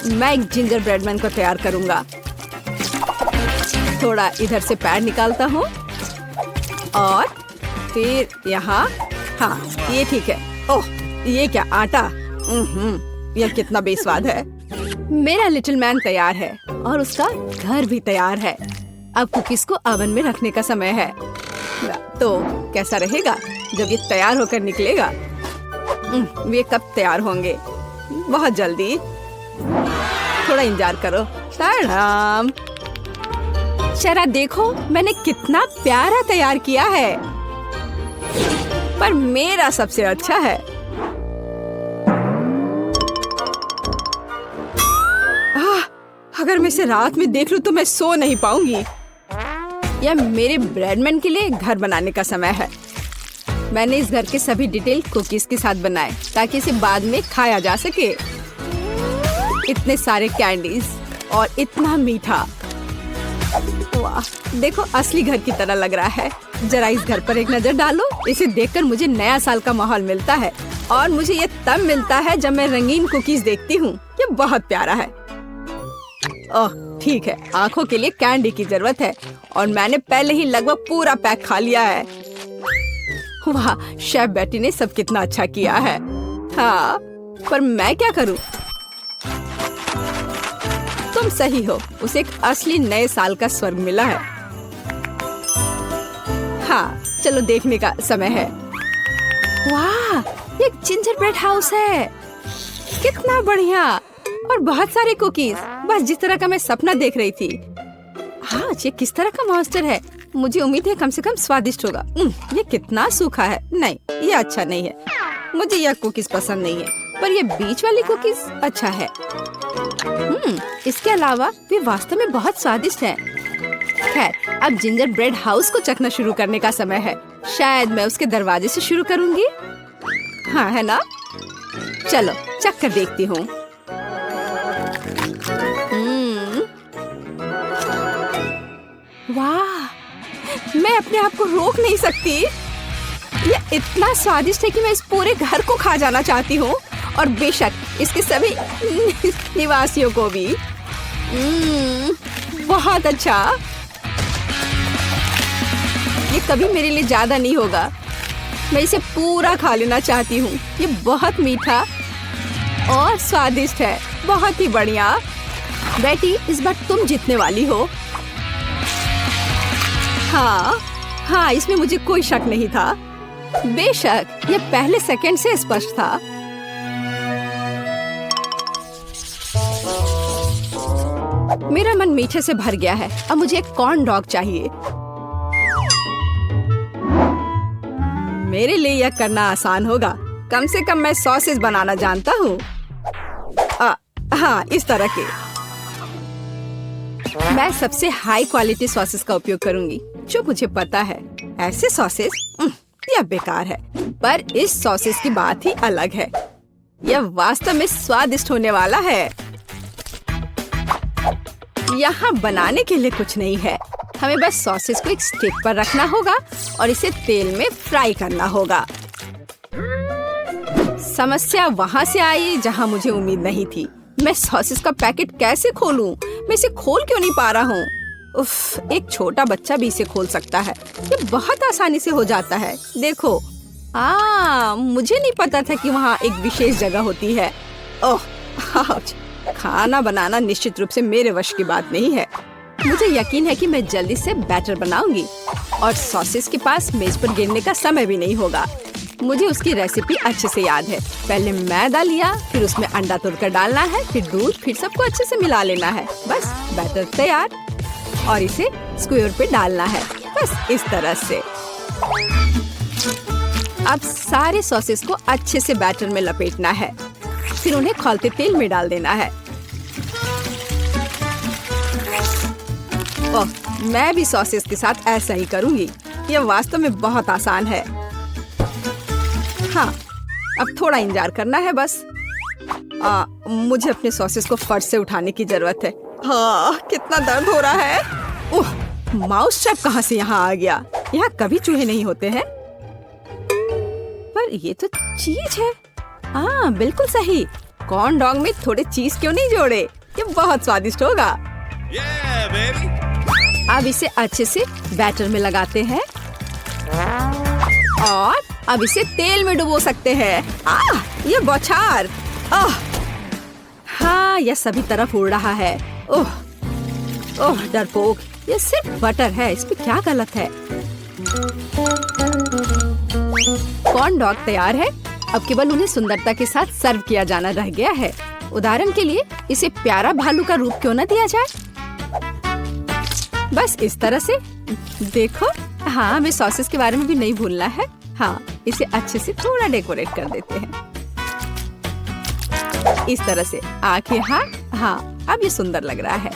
मैं एक जिंजर ब्रेड मैन को तैयार करूँगा। थोड़ा इधर से पैर निकालता हूँ, और फिर यहाँ। हाँ, ये ठीक है। ओह, ये क्या आटा? यह कितना बेस्वाद है। मेरा लिटिल मैन तैयार है, और उसका घर भी तैयार है। अब कुकीज को ओवन में रखने का समय है। तो कैसा रहेगा जब ये तैयार होकर निकलेगा? ये कब तैयार होंगे? बहुत जल्दी। थोड़ा इंतजार करो। टाडाम! जरा देखो मैंने कितना प्यारा तैयार किया है, पर मेरा सबसे अच्छा है। अगर मैं इसे रात में देख लूं तो मैं सो नहीं पाऊंगी। यह मेरे ब्रेडमैन के लिए घर बनाने का समय है। मैंने इस घर के सभी डिटेल कुकीज के साथ बनाए ताकि इसे बाद में खाया जा सके। इतने सारे कैंडीज और इतना मीठा। वाह, देखो असली घर की तरह लग रहा है। जरा इस घर पर एक नजर डालो। इसे देखकर मुझे नया साल का माहौल मिलता है और मुझे ये तब मिलता है जब मैं रंगीन कुकीज देखती हूँ। ये बहुत प्यारा है। ओह ठीक है, आंखों के लिए कैंडी की जरूरत है और मैंने पहले ही लगभग पूरा पैक खा लिया है। वाह, शेफ बेटी ने सब कितना अच्छा किया है। हाँ, पर मैं क्या करूं? तुम सही हो, उसे एक असली नए साल का स्वर्ग मिला है। हाँ, चलो देखने का समय है। वाह, ये एक जिंजर ब्रेड हाउस है। कितना बढ़िया और बहुत सारे कुकीज, बस जिस तरह का मैं सपना देख रही थी। हाँ, ये किस तरह का मॉन्स्टर है? मुझे उम्मीद है कम से कम स्वादिष्ट होगा। ये कितना सूखा है। नहीं, ये अच्छा नहीं है। मुझे यह कुकीज पसंद नहीं है, पर ये बीच वाली कुकीज अच्छा है। इसके अलावा वे वास्तव में बहुत स्वादिष्ट हैं। खैर, अब जिंजर ब्रेड हाउस को चखना शुरू करने का समय है। शायद मैं उसके दरवाजे से शुरू करूंगी। हाँ, है ना? चलो चख कर देखती हूँ। वाह, मैं अपने आप को रोक नहीं सकती। ये इतना स्वादिष्ट है कि मैं इस पूरे घर को खा जाना चाहती हूँ और बेशक इसके सभी निवासियों को भी। बहुत अच्छा। ये कभी मेरे लिए ज्यादा नहीं होगा। मैं इसे पूरा खा लेना चाहती हूँ। ये बहुत मीठा और स्वादिष्ट है। बहुत ही बढ़िया। बेटी, इस बार तुम जीतने वाली हो। हाँ, इसमें मुझे कोई शक नहीं था। बेशक ये पहले सेकंड से स्पष्ट था। मेरा मन मीठे से भर गया है। अब मुझे एक कॉर्न डॉग चाहिए। मेरे लिए यह करना आसान होगा। कम से कम मैं सॉसेज बनाना जानता हूँ। हाँ, इस तरह के। मैं सबसे हाई क्वालिटी सॉसेस का उपयोग करूंगी जो मुझे पता है। ऐसे सॉसेस यह बेकार है, पर इस सॉसेस की बात ही अलग है। यह वास्तव में स्वादिष्ट होने वाला है। यहाँ बनाने के लिए कुछ नहीं है। हमें बस सॉसेस को एक स्टिक पर रखना होगा और इसे तेल में फ्राई करना होगा। समस्या वहाँ से आई जहाँ मुझे उम्मीद नहीं थी। मैं सॉसेस का पैकेट कैसे खोलूं? मैं इसे खोल क्यों नहीं पा रहा हूँ? उफ, एक छोटा बच्चा भी इसे खोल सकता है। ये बहुत आसानी से हो जाता है। देखो, मुझे नहीं पता था कि वहाँ एक विशेष जगह होती है। ओह, खाना बनाना निश्चित रूप से मेरे वश की बात नहीं है। मुझे यकीन है कि मैं जल्दी से बैटर बनाऊंगी और सॉसेस के पास मेज पर गिरने का समय भी नहीं होगा। मुझे उसकी रेसिपी अच्छे से याद है। पहले मैदा लिया, फिर उसमें अंडा तोड़कर डालना है, फिर दूध, फिर सबको अच्छे से मिला लेना है। बस बैटर तैयार और इसे स्क्वायर पे डालना है। बस इस तरह से। अब सारे सॉसेस को अच्छे से बैटर में लपेटना है, फिर उन्हें खौलते तेल में डाल देना है। ओह, मैं भी सॉसेस के साथ ऐसा ही करूंगी। यह वास्तव में बहुत आसान है। हाँ, अब थोड़ा इंतजार करना है बस। मुझे अपने सॉसेस को फर्श से उठाने की जरूरत है। हाँ, कितना दर्द हो रहा है। ओह, माउस ट्रैप कहाँ से यहाँ आ गया? यहाँ कभी चूहे नहीं होते हैं। पर ये तो चीज है। बिल्कुल सही। कॉर्न डॉग में थोड़े चीज क्यों नहीं जोड़े? ये बहुत स्वादिष्ट होगा। अब इसे अच्छे से बैटर में लगाते हैं और अब इसे तेल में डुबो सकते हैं। ये बौछार। हाँ, यह सभी तरफ उड़ रहा है। ओह, डरपोक, ये सिर्फ बटर है, इसमें क्या गलत है? कॉर्न डॉग तैयार है। अब केवल उन्हें सुंदरता के साथ सर्व किया जाना रह गया है। उदाहरण के लिए इसे प्यारा भालू का रूप क्यों न दिया जाए? बस इस तरह से। देखो, हाँ, हमें सॉसेस के बारे में भी नहीं भूलना है। हाँ, इसे अच्छे से थोड़ा डेकोरेट कर देते हैं। इस तरह से आंखें, हाँ, अब ये सुंदर लग रहा है।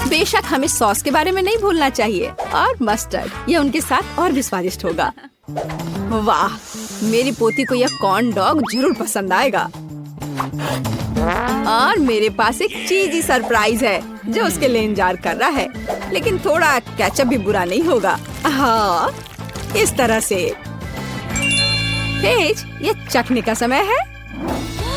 बेशक हमें सॉस के बारे में नहीं भूलना चाहिए, और मस्टर्ड, ये उनके साथ और भी स्वादिष्ट होगा। वाह, मेरी पोती को यह कॉर्न डॉग जरूर पसंद आएगा। और मेरे पास एक चीजी सरप्राइज है जो उसके लिए इंतजार कर रहा है, लेकिन थोड़ा केचप भी बुरा नहीं होगा। हाँ, इस तरह से। पेज, ये चखने का समय है।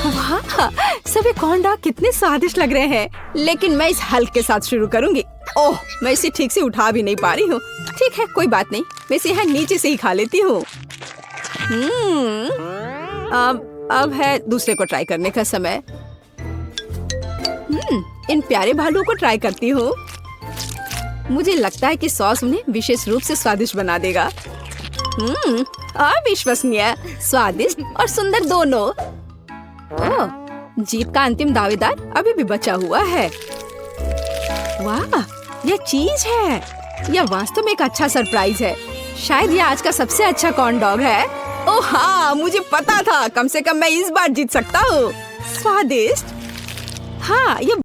वाह, सभी कॉर्न डॉग कितने स्वादिष्ट लग रहे हैं, लेकिन मैं इस हल्क के साथ शुरू करूंगी। ओह, मैं इसे ठीक से उठा भी नहीं पा रही हूँ। ठीक है, कोई बात नहीं, मैं इसे यहाँ नीचे से ही खा लेती हूँ। अब है दूसरे को ट्राई करने का समय। इन प्यारे भालू को ट्राई करती हूँ। मुझे लगता है कि सॉस उन्हें विशेष रूप से स्वादिष्ट बना देगा। अविश्वसनीय, स्वादिष्ट और सुंदर दोनों। ओह, जीत का अंतिम दावेदार अभी भी बचा हुआ है। वाह, यह चीज है। यह वास्तव में एक अच्छा सरप्राइज है। शायद यह आज का सबसे अच्छा कॉर्न डॉग है। ओह हाँ, मुझे पता था। कम से कम मैं इस बार जीत सकता हूँ। स्वादिष्ट। हाँ, यह